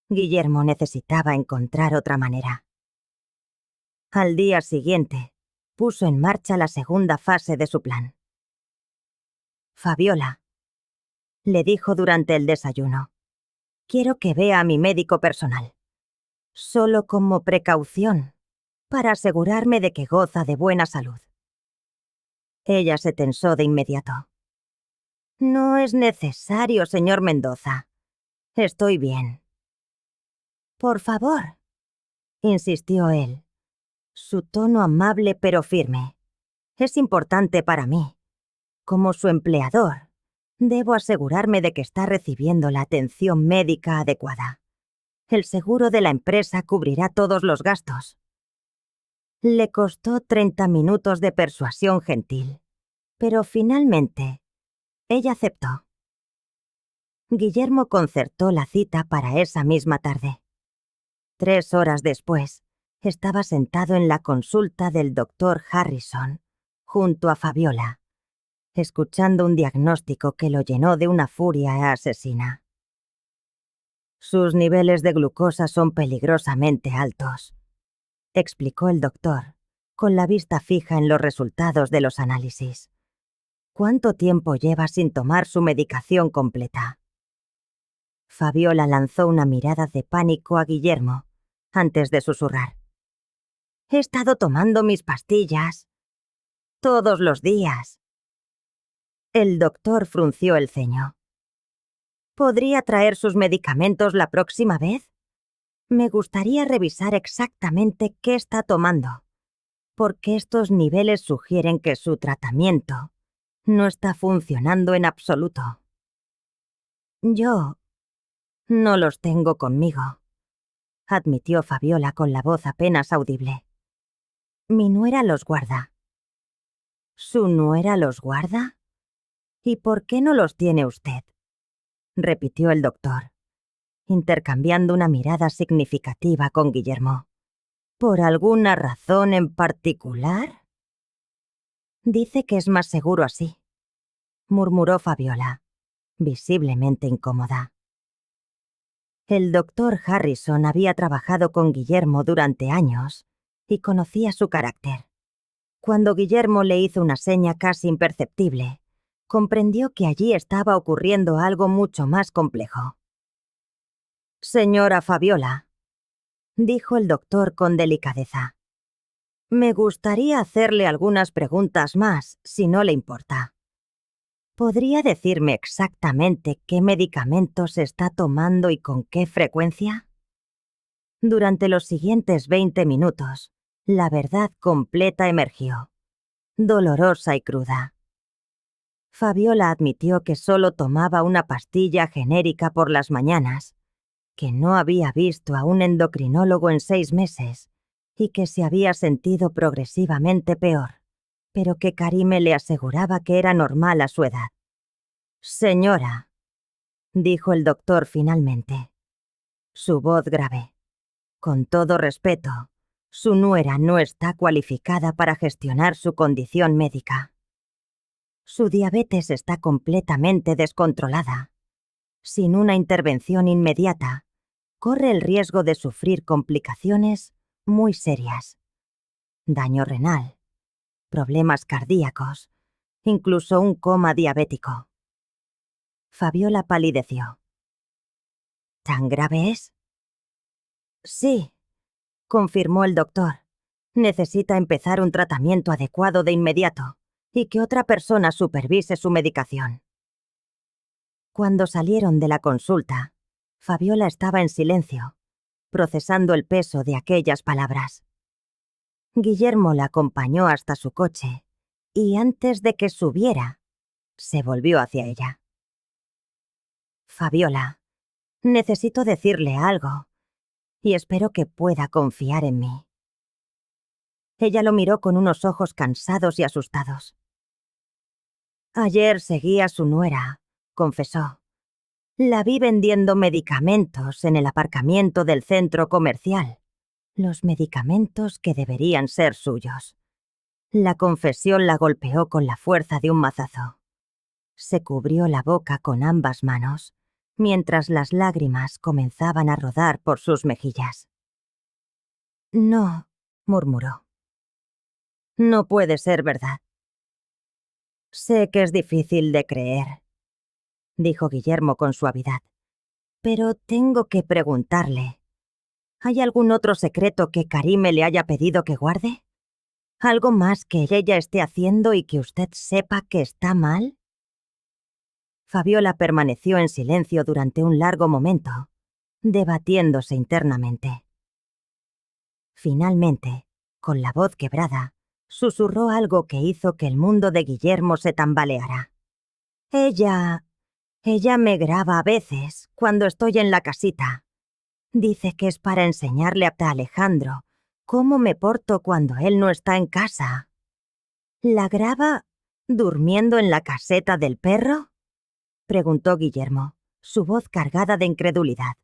Guillermo necesitaba encontrar otra manera. Al día siguiente, puso en marcha la segunda fase de su plan. Fabiola, le dijo durante el desayuno, quiero que vea a mi médico personal. Solo como precaución, para asegurarme de que goza de buena salud. Ella se tensó de inmediato. No es necesario, señor Mendoza. Estoy bien. Por favor, insistió él, su tono amable pero firme. Es importante para mí. Como su empleador, debo asegurarme de que está recibiendo la atención médica adecuada. El seguro de la empresa cubrirá todos los gastos. Le costó 30 minutos de persuasión gentil, pero finalmente, ella aceptó. Guillermo concertó la cita para esa misma tarde. 3 horas después, estaba sentado en la consulta del doctor Harrison, junto a Fabiola, escuchando un diagnóstico que lo llenó de una furia asesina. Sus niveles de glucosa son peligrosamente altos, explicó el doctor, con la vista fija en los resultados de los análisis. ¿Cuánto tiempo lleva sin tomar su medicación completa? Fabiola lanzó una mirada de pánico a Guillermo, antes de susurrar. He estado tomando mis pastillas. Todos los días. El doctor frunció el ceño. ¿Podría traer sus medicamentos la próxima vez? Me gustaría revisar exactamente qué está tomando, porque estos niveles sugieren que su tratamiento no está funcionando en absoluto. Yo no los tengo conmigo, admitió Fabiola con la voz apenas audible. Mi nuera los guarda. ¿Su nuera los guarda? ¿Y por qué no los tiene usted? Repitió el doctor, intercambiando una mirada significativa con Guillermo. ¿Por alguna razón en particular? Dice que es más seguro así, murmuró Fabiola, visiblemente incómoda. El doctor Harrison había trabajado con Guillermo durante años y conocía su carácter. Cuando Guillermo le hizo una seña casi imperceptible, comprendió que allí estaba ocurriendo algo mucho más complejo. Señora Fabiola, dijo el doctor con delicadeza, me gustaría hacerle algunas preguntas más, si no le importa. ¿Podría decirme exactamente qué medicamentos está tomando y con qué frecuencia? Durante los siguientes 20 minutos, la verdad completa emergió, dolorosa y cruda. Fabiola admitió que solo tomaba una pastilla genérica por las mañanas, que no había visto a un endocrinólogo en 6 meses y que se había sentido progresivamente peor, pero que Karime le aseguraba que era normal a su edad. Señora, dijo el doctor finalmente, su voz grave. Con todo respeto, su nuera no está cualificada para gestionar su condición médica. Su diabetes está completamente descontrolada. Sin una intervención inmediata, corre el riesgo de sufrir complicaciones muy serias. Daño renal, problemas cardíacos, incluso un coma diabético. Fabiola palideció. ¿Tan grave es? Sí, confirmó el doctor. Necesita empezar un tratamiento adecuado de inmediato y que otra persona supervise su medicación. Cuando salieron de la consulta, Fabiola estaba en silencio, procesando el peso de aquellas palabras. Guillermo la acompañó hasta su coche y antes de que subiera, se volvió hacia ella. Fabiola, necesito decirle algo y espero que pueda confiar en mí. Ella lo miró con unos ojos cansados y asustados. Ayer seguí a su nuera, confesó. La vi vendiendo medicamentos en el aparcamiento del centro comercial. Los medicamentos que deberían ser suyos. La confesión la golpeó con la fuerza de un mazazo. Se cubrió la boca con ambas manos, mientras las lágrimas comenzaban a rodar por sus mejillas. No, murmuró. No puede ser verdad. Sé que es difícil de creer, dijo Guillermo con suavidad, pero tengo que preguntarle. ¿Hay algún otro secreto que Karime le haya pedido que guarde? ¿Algo más que ella esté haciendo y que usted sepa que está mal? Fabiola permaneció en silencio durante un largo momento, debatiéndose internamente. Finalmente, con la voz quebrada, susurró algo que hizo que el mundo de Guillermo se tambaleara. Ella me graba a veces, cuando estoy en la casita. Dice que es para enseñarle a Alejandro cómo me porto cuando él no está en casa. ¿La graba durmiendo en la caseta del perro?, preguntó Guillermo, su voz cargada de incredulidad.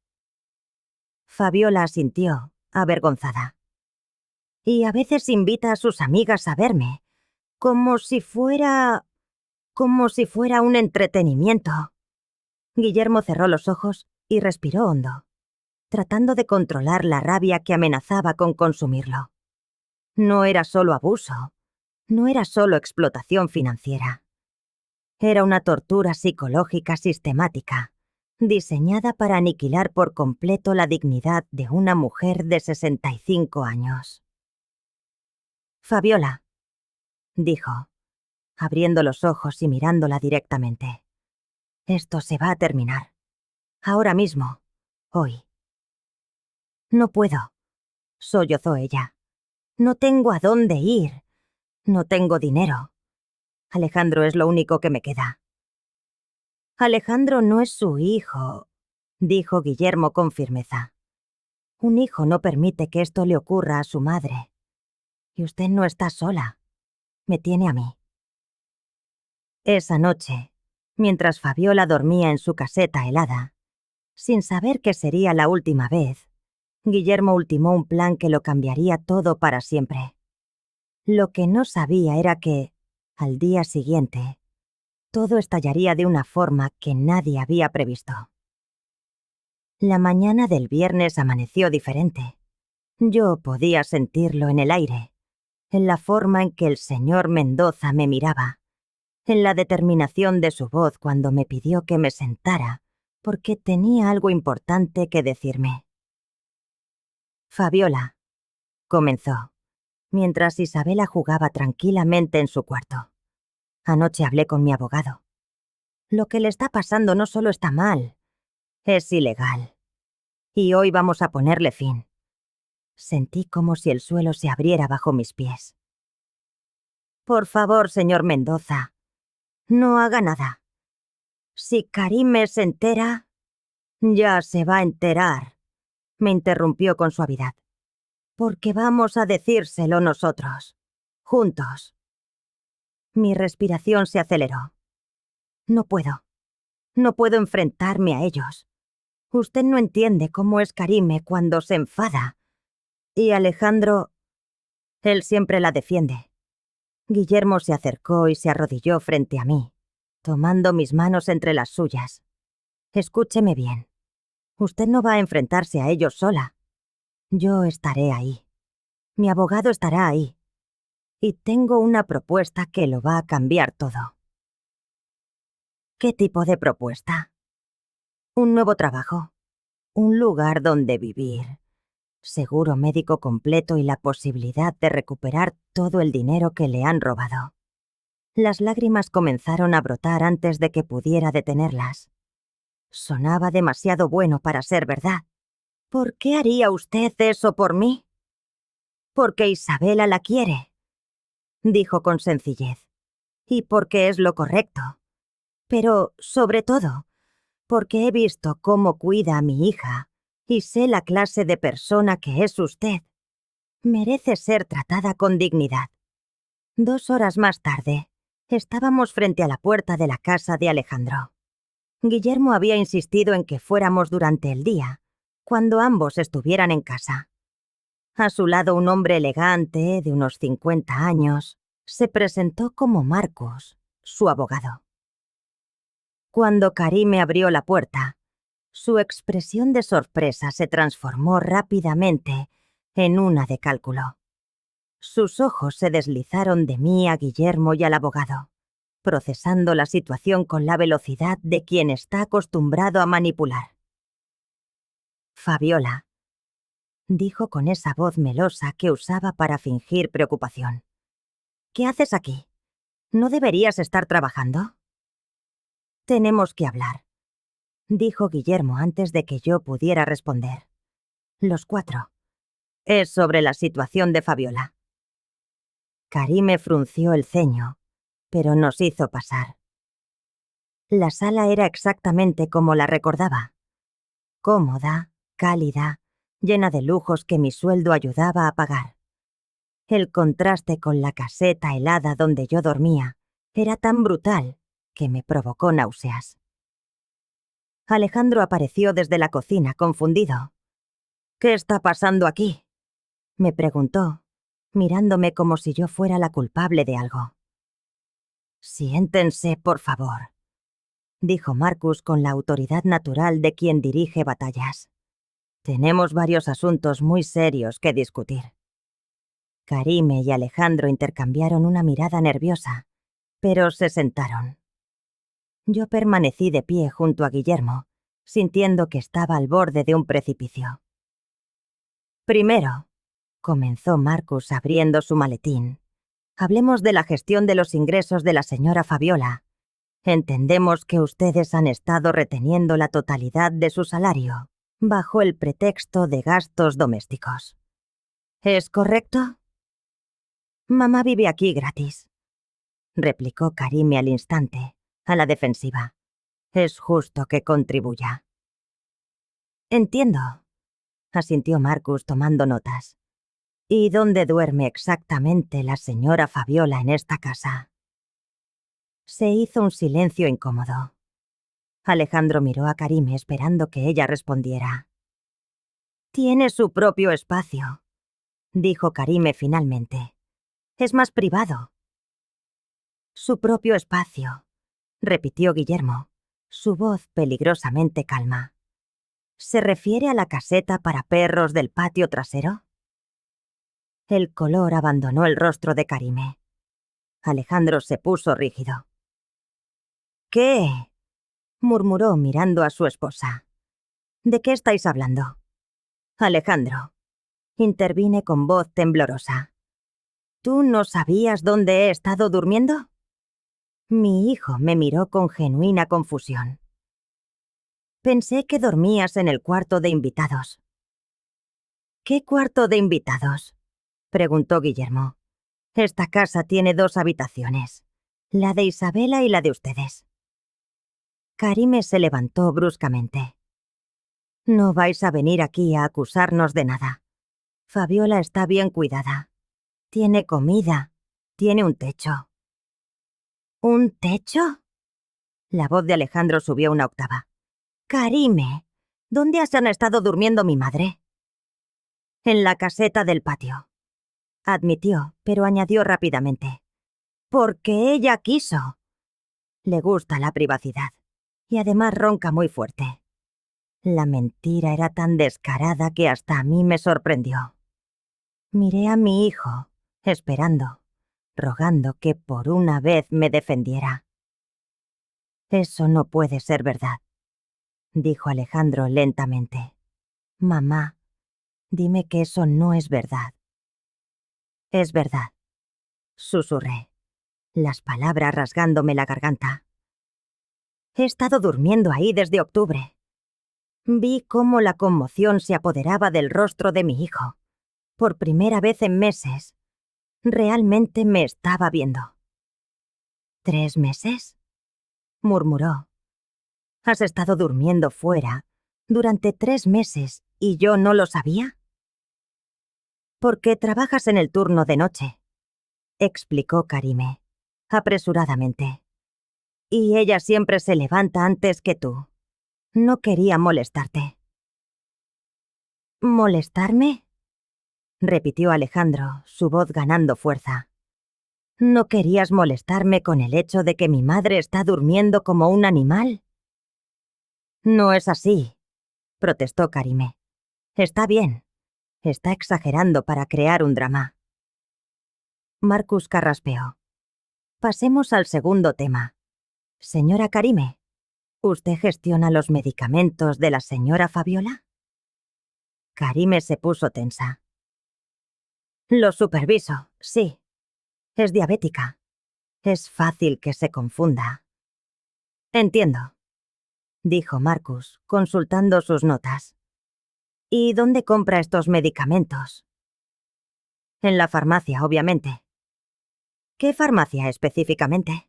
Fabiola asintió, avergonzada. Y a veces invita a sus amigas a verme, como si fuera un entretenimiento. Guillermo cerró los ojos y respiró hondo, tratando de controlar la rabia que amenazaba con consumirlo. No era solo abuso, no era solo explotación financiera. Era una tortura psicológica sistemática, diseñada para aniquilar por completo la dignidad de una mujer de 65 años. Fabiola, dijo, abriendo los ojos y mirándola directamente. Esto se va a terminar. Ahora mismo. Hoy. No puedo, sollozó ella. No tengo a dónde ir. No tengo dinero. Alejandro es lo único que me queda. Alejandro no es su hijo, dijo Guillermo con firmeza. Un hijo no permite que esto le ocurra a su madre. Y usted no está sola. Me tiene a mí. Esa noche, mientras Fabiola dormía en su caseta helada, sin saber que sería la última vez, Guillermo ultimó un plan que lo cambiaría todo para siempre. Lo que no sabía era que, al día siguiente, todo estallaría de una forma que nadie había previsto. La mañana del viernes amaneció diferente. Yo podía sentirlo en el aire, en la forma en que el señor Mendoza me miraba, en la determinación de su voz cuando me pidió que me sentara, porque tenía algo importante que decirme. Fabiola, comenzó, mientras Isabela jugaba tranquilamente en su cuarto. Anoche hablé con mi abogado. Lo que le está pasando no solo está mal, es ilegal. Y hoy vamos a ponerle fin. Sentí como si el suelo se abriera bajo mis pies. Por favor, señor Mendoza, no haga nada. Si Karime se entera, ya se va a enterar, me interrumpió con suavidad. Porque vamos a decírselo nosotros, juntos. Mi respiración se aceleró. No puedo enfrentarme a ellos. Usted no entiende cómo es Karime cuando se enfada. Y Alejandro, él siempre la defiende. Guillermo se acercó y se arrodilló frente a mí, tomando mis manos entre las suyas. Escúcheme bien. Usted no va a enfrentarse a ellos sola. Yo estaré ahí. Mi abogado estará ahí. Y tengo una propuesta que lo va a cambiar todo. ¿Qué tipo de propuesta? Un nuevo trabajo. Un lugar donde vivir. Seguro médico completo y la posibilidad de recuperar todo el dinero que le han robado. Las lágrimas comenzaron a brotar antes de que pudiera detenerlas. Sonaba demasiado bueno para ser verdad. ¿Por qué haría usted eso por mí? Porque Isabela la quiere, dijo con sencillez. Y porque es lo correcto. Pero, sobre todo, porque he visto cómo cuida a mi hija y sé la clase de persona que es usted. Merece ser tratada con dignidad. 2 horas más tarde, estábamos frente a la puerta de la casa de Alejandro. Guillermo había insistido en que fuéramos durante el día, cuando ambos estuvieran en casa. A su lado un hombre elegante, de unos 50 años, se presentó como Marcus, su abogado. Cuando Karime abrió la puerta, su expresión de sorpresa se transformó rápidamente en una de cálculo. Sus ojos se deslizaron de mí a Guillermo y al abogado, procesando la situación con la velocidad de quien está acostumbrado a manipular. «Fabiola», dijo con esa voz melosa que usaba para fingir preocupación. «¿Qué haces aquí? ¿No deberías estar trabajando?» «Tenemos que hablar», dijo Guillermo antes de que yo pudiera responder. «Los cuatro. Es sobre la situación de Fabiola». Karime frunció el ceño, pero nos hizo pasar. La sala era exactamente como la recordaba. Cómoda, cálida, llena de lujos que mi sueldo ayudaba a pagar. El contraste con la caseta helada donde yo dormía era tan brutal que me provocó náuseas. Alejandro apareció desde la cocina, confundido. «¿Qué está pasando aquí?», me preguntó, mirándome como si yo fuera la culpable de algo. «Siéntense, por favor», dijo Marcus con la autoridad natural de quien dirige batallas. «Tenemos varios asuntos muy serios que discutir». Karime y Alejandro intercambiaron una mirada nerviosa, pero se sentaron. Yo permanecí de pie junto a Guillermo, sintiendo que estaba al borde de un precipicio. «Primero», comenzó Marcus abriendo su maletín, «hablemos de la gestión de los ingresos de la señora Fabiola. Entendemos que ustedes han estado reteniendo la totalidad de su salario, bajo el pretexto de gastos domésticos. ¿Es correcto?» «Mamá vive aquí gratis», replicó Karime al instante, a la defensiva. «Es justo que contribuya». «Entiendo», asintió Marcus tomando notas. «¿Y dónde duerme exactamente la señora Fabiola en esta casa?» Se hizo un silencio incómodo. Alejandro miró a Karime esperando que ella respondiera. «Tiene su propio espacio», dijo Karime finalmente. «Es más privado». «Su propio espacio», repitió Guillermo, su voz peligrosamente calma. «¿Se refiere a la caseta para perros del patio trasero?» El color abandonó el rostro de Karime. Alejandro se puso rígido. «¿Qué?», murmuró mirando a su esposa. «¿De qué estáis hablando?» «Alejandro», intervine con voz temblorosa. «¿Tú no sabías dónde he estado durmiendo?» Mi hijo me miró con genuina confusión. «Pensé que dormías en el cuarto de invitados». «¿Qué cuarto de invitados?», preguntó Guillermo. «Esta casa tiene 2 habitaciones, la de Isabela y la de ustedes». Karime se levantó bruscamente. «No vais a venir aquí a acusarnos de nada. Fabiola está bien cuidada. Tiene comida, tiene un techo». «¿Un techo?», la voz de Alejandro subió una octava. «Karime, ¿dónde han estado durmiendo mi madre?» «En la caseta del patio», admitió, pero añadió rápidamente. «Porque ella quiso. Le gusta la privacidad, y además ronca muy fuerte». La mentira era tan descarada que hasta a mí me sorprendió. Miré a mi hijo, esperando, rogando que por una vez me defendiera. «Eso no puede ser verdad», dijo Alejandro lentamente. «Mamá, dime que eso no es verdad». «Es verdad», susurré, las palabras rasgándome la garganta. «He estado durmiendo ahí desde octubre». Vi cómo la conmoción se apoderaba del rostro de mi hijo. Por primera vez en meses, realmente me estaba viendo. «¿3 meses?», murmuró. «¿Has estado durmiendo fuera durante 3 meses y yo no lo sabía?» «Porque trabajas en el turno de noche», explicó Karime, apresuradamente. Y ella siempre se levanta antes que tú. No quería molestarte. ¿Molestarme? Repitió Alejandro, su voz ganando fuerza. ¿No querías molestarme con el hecho de que mi madre está durmiendo como un animal? No es así, protestó Karime. Está bien. Está exagerando para crear un drama. Marcus carraspeó. Pasemos al segundo tema. Señora Karime, ¿usted gestiona los medicamentos de la señora Fabiola? Karime se puso tensa. Lo superviso, sí. Es diabética. Es fácil que se confunda. Entiendo, dijo Marcus, consultando sus notas. ¿Y dónde compra estos medicamentos? En la farmacia, obviamente. ¿Qué farmacia específicamente?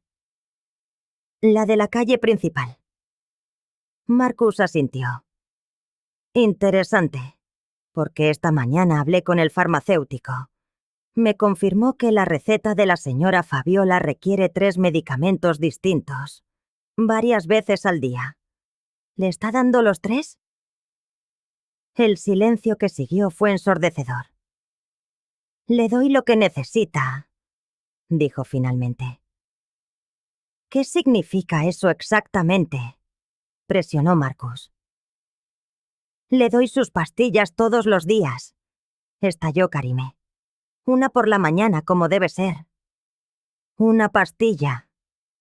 La de la calle principal. Marcus asintió. Interesante, porque esta mañana hablé con el farmacéutico. Me confirmó que la receta de la señora Fabiola requiere 3 medicamentos distintos, varias veces al día. ¿Le está dando los 3? El silencio que siguió fue ensordecedor. Le doy lo que necesita, dijo finalmente. ¿Qué significa eso exactamente? Presionó Marcus. Le doy sus pastillas todos los días, estalló Karime. Una por la mañana, como debe ser. Una pastilla,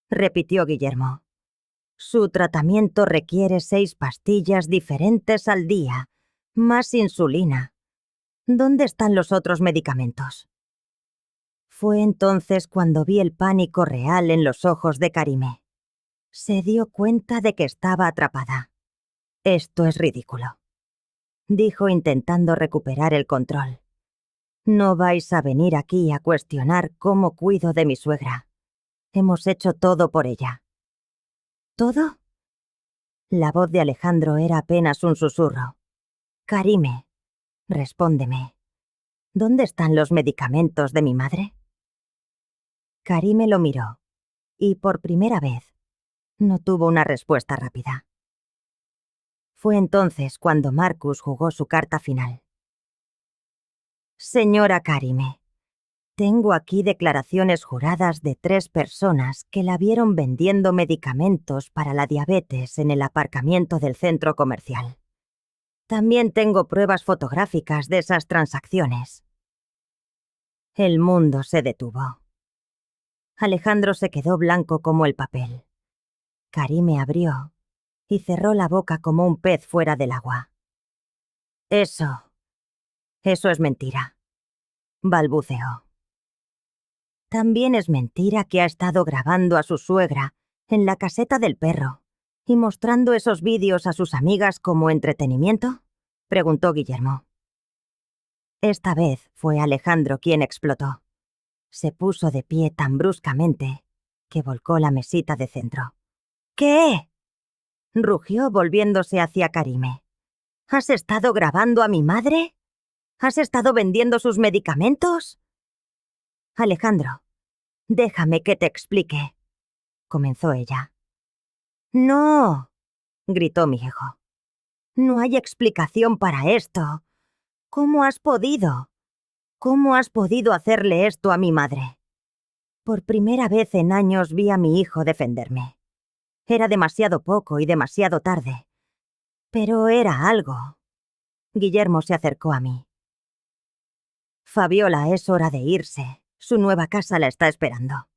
repitió Guillermo. Su tratamiento requiere 6 pastillas diferentes al día, más insulina. ¿Dónde están los otros medicamentos? Fue entonces cuando vi el pánico real en los ojos de Karime. Se dio cuenta de que estaba atrapada. Esto es ridículo, dijo intentando recuperar el control. No vais a venir aquí a cuestionar cómo cuido de mi suegra. Hemos hecho todo por ella. ¿Todo? La voz de Alejandro era apenas un susurro. Karime, respóndeme. ¿Dónde están los medicamentos de mi madre? Karime lo miró, y por primera vez, no tuvo una respuesta rápida. Fue entonces cuando Marcus jugó su carta final. Señora Karime, tengo aquí declaraciones juradas de 3 personas que la vieron vendiendo medicamentos para la diabetes en el aparcamiento del centro comercial. También tengo pruebas fotográficas de esas transacciones. El mundo se detuvo. Alejandro se quedó blanco como el papel. Karime abrió y cerró la boca como un pez fuera del agua. Eso es mentira, balbuceó. También es mentira que ha estado grabando a su suegra en la caseta del perro y mostrando esos vídeos a sus amigas como entretenimiento, preguntó Guillermo. Esta vez fue Alejandro quien explotó. Se puso de pie tan bruscamente que volcó la mesita de centro. ¿Qué? Rugió volviéndose hacia Karime. ¿Has estado grabando a mi madre? ¿Has estado vendiendo sus medicamentos? Alejandro, déjame que te explique, comenzó ella. No, gritó mi hijo. No hay explicación para esto. ¿Cómo has podido? ¿Cómo has podido hacerle esto a mi madre? Por primera vez en años vi a mi hijo defenderme. Era demasiado poco y demasiado tarde. Pero era algo. Guillermo se acercó a mí. Fabiola, es hora de irse. Su nueva casa la está esperando.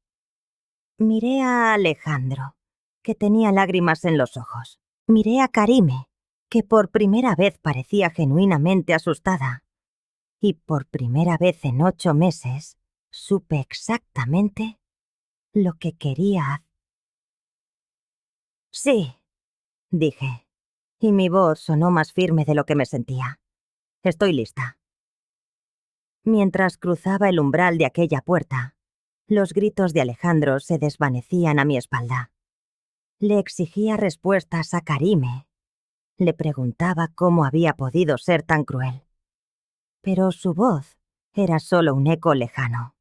Miré a Alejandro, que tenía lágrimas en los ojos. Miré a Karime, que por primera vez parecía genuinamente asustada. Y por primera vez en 8 meses, supe exactamente lo que quería hacer. Sí, dije, y mi voz sonó más firme de lo que me sentía. Estoy lista. Mientras cruzaba el umbral de aquella puerta, los gritos de Alejandro se desvanecían a mi espalda. Le exigía respuestas a Karime. Le preguntaba cómo había podido ser tan cruel. Pero su voz era solo un eco lejano.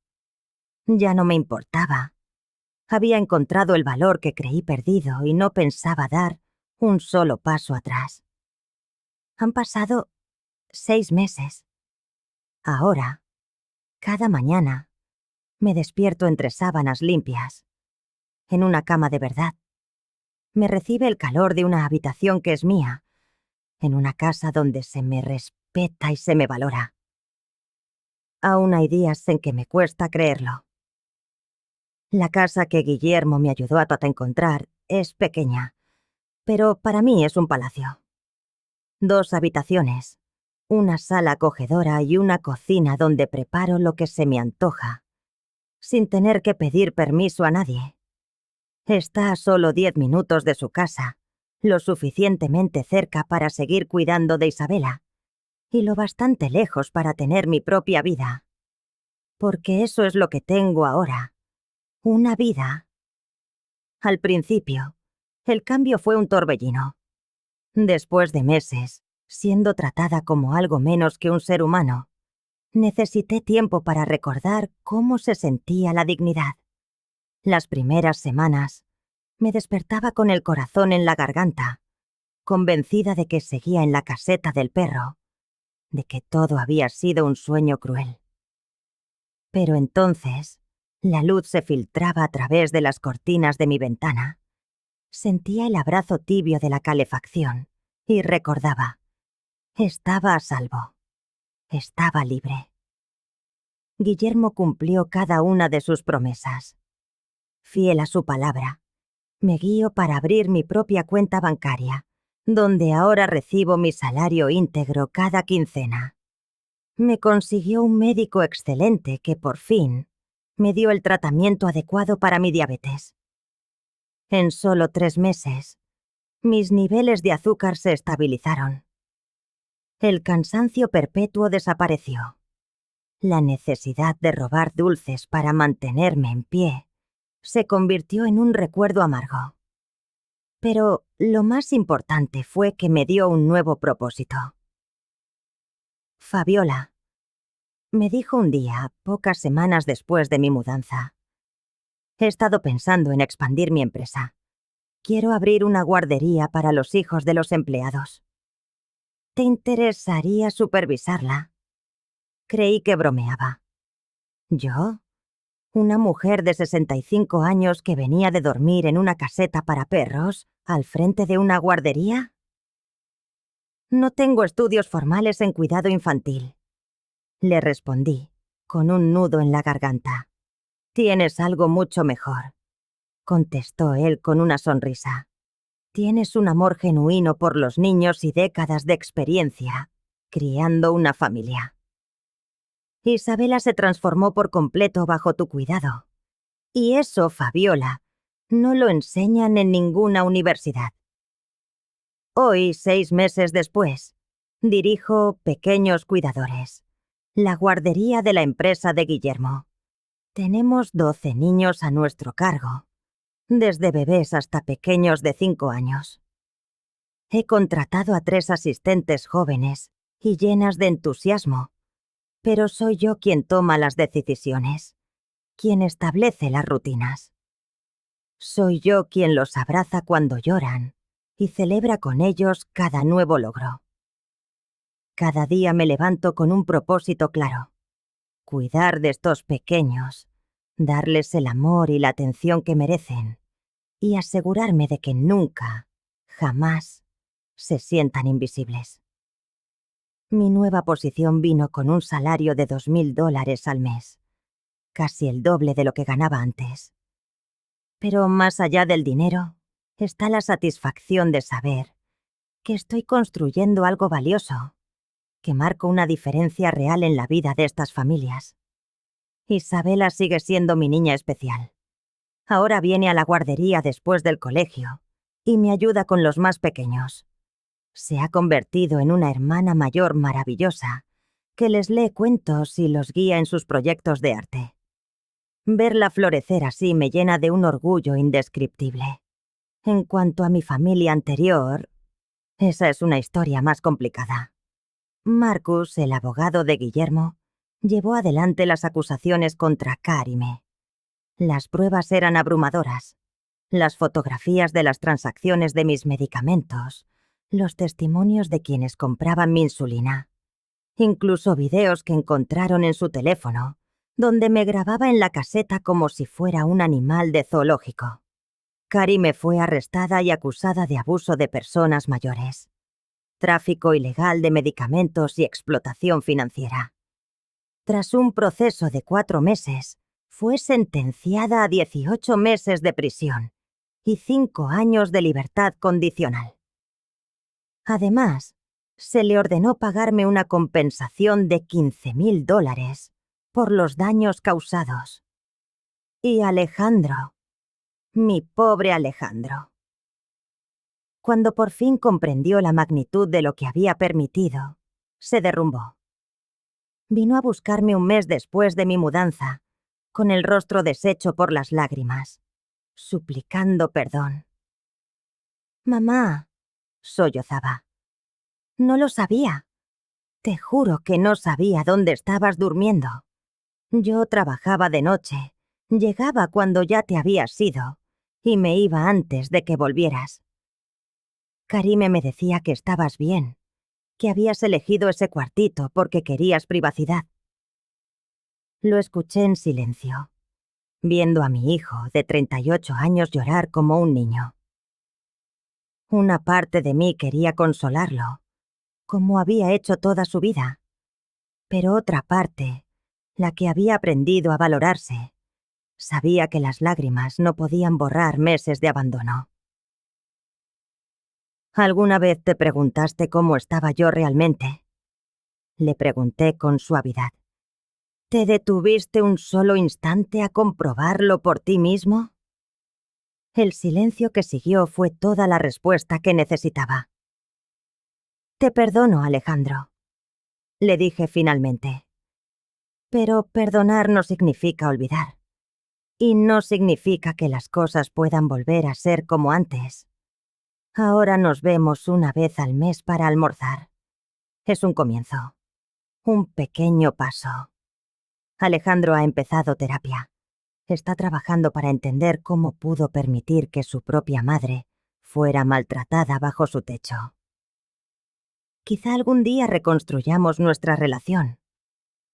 Ya no me importaba. Había encontrado el valor que creí perdido y no pensaba dar un solo paso atrás. Han pasado 6 meses. Ahora, cada mañana, me despierto entre sábanas limpias, en una cama de verdad. Me recibe el calor de una habitación que es mía, en una casa donde se me respeta y se me valora. Aún hay días en que me cuesta creerlo. La casa que Guillermo me ayudó a encontrar es pequeña, pero para mí es un palacio. 2 habitaciones, una sala acogedora y una cocina donde preparo lo que se me antoja, sin tener que pedir permiso a nadie. Está a solo 10 minutos de su casa, lo suficientemente cerca para seguir cuidando de Isabela, y lo bastante lejos para tener mi propia vida. Porque eso es lo que tengo ahora, una vida. Al principio, el cambio fue un torbellino. Después de meses, siendo tratada como algo menos que un ser humano, necesité tiempo para recordar cómo se sentía la dignidad. Las primeras semanas, me despertaba con el corazón en la garganta, convencida de que seguía en la caseta del perro, de que todo había sido un sueño cruel. Pero entonces, la luz se filtraba a través de las cortinas de mi ventana. Sentía el abrazo tibio de la calefacción y recordaba, estaba a salvo, estaba libre. Guillermo cumplió cada una de sus promesas. Fiel a su palabra, me guío para abrir mi propia cuenta bancaria, donde ahora recibo mi salario íntegro cada quincena. Me consiguió un médico excelente que por fin me dio el tratamiento adecuado para mi diabetes. En solo 3 meses, mis niveles de azúcar se estabilizaron. El cansancio perpetuo desapareció. La necesidad de robar dulces para mantenerme en pie se convirtió en un recuerdo amargo. Pero lo más importante fue que me dio un nuevo propósito. Fabiola, me dijo un día, pocas semanas después de mi mudanza. He estado pensando en expandir mi empresa. Quiero abrir una guardería para los hijos de los empleados. ¿Te interesaría supervisarla? Creí que bromeaba. ¿Yo? ¿Una mujer de 65 años que venía de dormir en una caseta para perros al frente de una guardería? No tengo estudios formales en cuidado infantil. Le respondí, con un nudo en la garganta. Tienes algo mucho mejor, contestó él con una sonrisa. Tienes un amor genuino por los niños y décadas de experiencia, criando una familia. Isabela se transformó por completo bajo tu cuidado. Y eso, Fabiola, no lo enseñan en ninguna universidad. Hoy, 6 meses después, dirijo Pequeños Cuidadores, la guardería de la empresa de Guillermo. Tenemos 12 niños a nuestro cargo, desde bebés hasta pequeños de 5 años. He contratado a 3 asistentes jóvenes y llenas de entusiasmo, pero soy yo quien toma las decisiones, quien establece las rutinas. Soy yo quien los abraza cuando lloran y celebra con ellos cada nuevo logro. Cada día me levanto con un propósito claro: cuidar de estos pequeños, darles el amor y la atención que merecen, y asegurarme de que nunca, jamás, se sientan invisibles. Mi nueva posición vino con un salario de $2,000 al mes, casi el doble de lo que ganaba antes. Pero más allá del dinero, está la satisfacción de saber que estoy construyendo algo valioso, que marco una diferencia real en la vida de estas familias. Isabela sigue siendo mi niña especial. Ahora viene a la guardería después del colegio y me ayuda con los más pequeños. Se ha convertido en una hermana mayor maravillosa que les lee cuentos y los guía en sus proyectos de arte. Verla florecer así me llena de un orgullo indescriptible. En cuanto a mi familia anterior, esa es una historia más complicada. Marcus, el abogado de Guillermo, llevó adelante las acusaciones contra Karime. Las pruebas eran abrumadoras. Las fotografías de las transacciones de mis medicamentos, los testimonios de quienes compraban mi insulina, incluso videos que encontraron en su teléfono, donde me grababa en la caseta como si fuera un animal de zoológico. Karime fue arrestada y acusada de abuso de personas mayores, tráfico ilegal de medicamentos y explotación financiera. Tras un proceso de 4 meses, fue sentenciada a 18 meses de prisión y 5 años de libertad condicional. Además, se le ordenó pagarme una compensación de $15,000 por los daños causados. Y Alejandro, mi pobre Alejandro. Cuando por fin comprendió la magnitud de lo que había permitido, se derrumbó. Vino a buscarme un mes después de mi mudanza, con el rostro deshecho por las lágrimas, suplicando perdón. «Mamá», sollozaba, «no lo sabía. Te juro que no sabía dónde estabas durmiendo. Yo trabajaba de noche, llegaba cuando ya te habías ido, y me iba antes de que volvieras. Karime me decía que estabas bien, que habías elegido ese cuartito porque querías privacidad». Lo escuché en silencio, viendo a mi hijo de 38 años llorar como un niño. Una parte de mí quería consolarlo, como había hecho toda su vida, pero otra parte, la que había aprendido a valorarse, sabía que las lágrimas no podían borrar meses de abandono. «¿Alguna vez te preguntaste cómo estaba yo realmente?», le pregunté con suavidad. «¿Te detuviste un solo instante a comprobarlo por ti mismo?». El silencio que siguió fue toda la respuesta que necesitaba. «Te perdono, Alejandro», le dije finalmente. «Pero perdonar no significa olvidar. Y no significa que las cosas puedan volver a ser como antes. Ahora nos vemos una vez al mes para almorzar. Es un comienzo. Un pequeño paso. Alejandro ha empezado terapia. Está trabajando para entender cómo pudo permitir que su propia madre fuera maltratada bajo su techo. Quizá algún día reconstruyamos nuestra relación.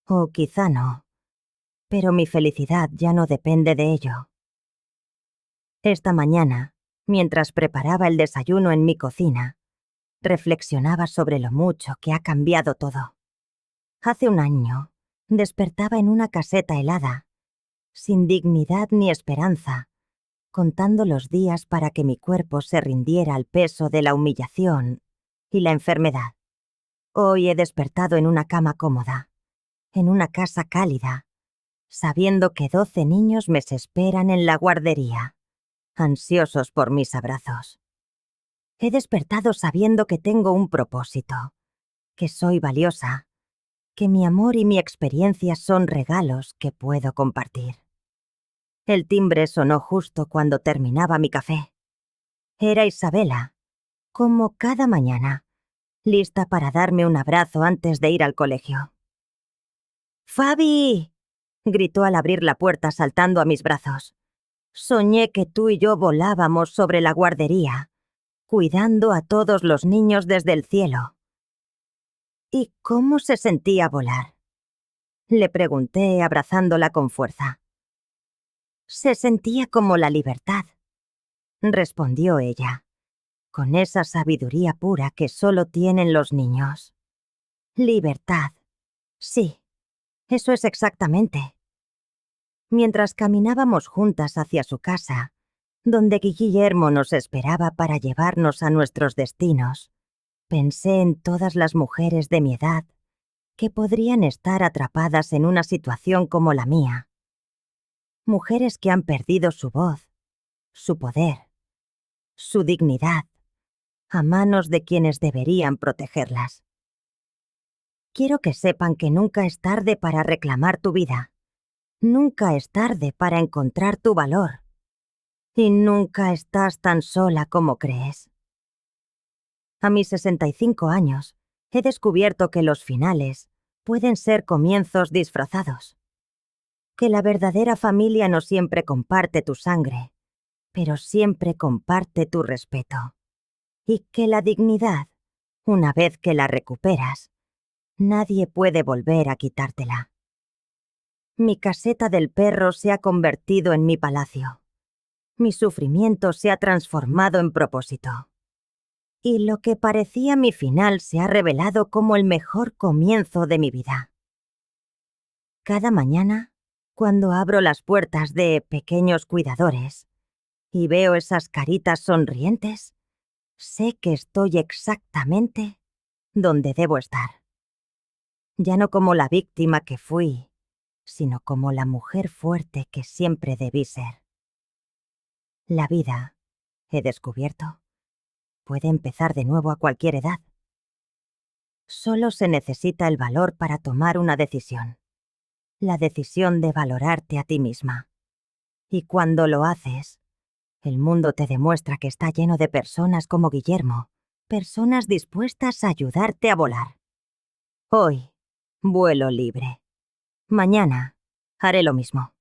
O quizá no. Pero mi felicidad ya no depende de ello. Esta mañana, mientras preparaba el desayuno en mi cocina, reflexionaba sobre lo mucho que ha cambiado todo. Hace un año, despertaba en una caseta helada, sin dignidad ni esperanza, contando los días para que mi cuerpo se rindiera al peso de la humillación y la enfermedad. Hoy he despertado en una cama cómoda, en una casa cálida, sabiendo que 12 niños me esperan en la guardería, ansiosos por mis abrazos. He despertado sabiendo que tengo un propósito, que soy valiosa, que mi amor y mi experiencia son regalos que puedo compartir. El timbre sonó justo cuando terminaba mi café. Era Isabela, como cada mañana, lista para darme un abrazo antes de ir al colegio. «¡Fabi!», gritó al abrir la puerta saltando a mis brazos. «Soñé que tú y yo volábamos sobre la guardería, cuidando a todos los niños desde el cielo». «¿Y cómo se sentía volar?», le pregunté abrazándola con fuerza. «Se sentía como la libertad», respondió ella, con esa sabiduría pura que solo tienen los niños. «Libertad. Sí, eso es exactamente». Mientras caminábamos juntas hacia su casa, donde Guillermo nos esperaba para llevarnos a nuestros destinos, pensé en todas las mujeres de mi edad que podrían estar atrapadas en una situación como la mía. Mujeres que han perdido su voz, su poder, su dignidad, a manos de quienes deberían protegerlas. Quiero que sepan que nunca es tarde para reclamar tu vida. Nunca es tarde para encontrar tu valor. Y nunca estás tan sola como crees. A mis 65 años, he descubierto que los finales pueden ser comienzos disfrazados. que la verdadera familia no siempre comparte tu sangre, pero siempre comparte tu respeto. Y que la dignidad, una vez que la recuperas, nadie puede volver a quitártela. Mi caseta del perro se ha convertido en mi palacio. Mi sufrimiento se ha transformado en propósito. Y lo que parecía mi final se ha revelado como el mejor comienzo de mi vida. Cada mañana, cuando abro las puertas de Pequeños Cuidadores y veo esas caritas sonrientes, sé que estoy exactamente donde debo estar. Ya no como la víctima que fui, sino como la mujer fuerte que siempre debí ser. La vida, he descubierto, puede empezar de nuevo a cualquier edad. Solo se necesita el valor para tomar una decisión. La decisión de valorarte a ti misma. Y cuando lo haces, el mundo te demuestra que está lleno de personas como Guillermo, personas dispuestas a ayudarte a volar. Hoy, vuelo libre. Mañana, haré lo mismo.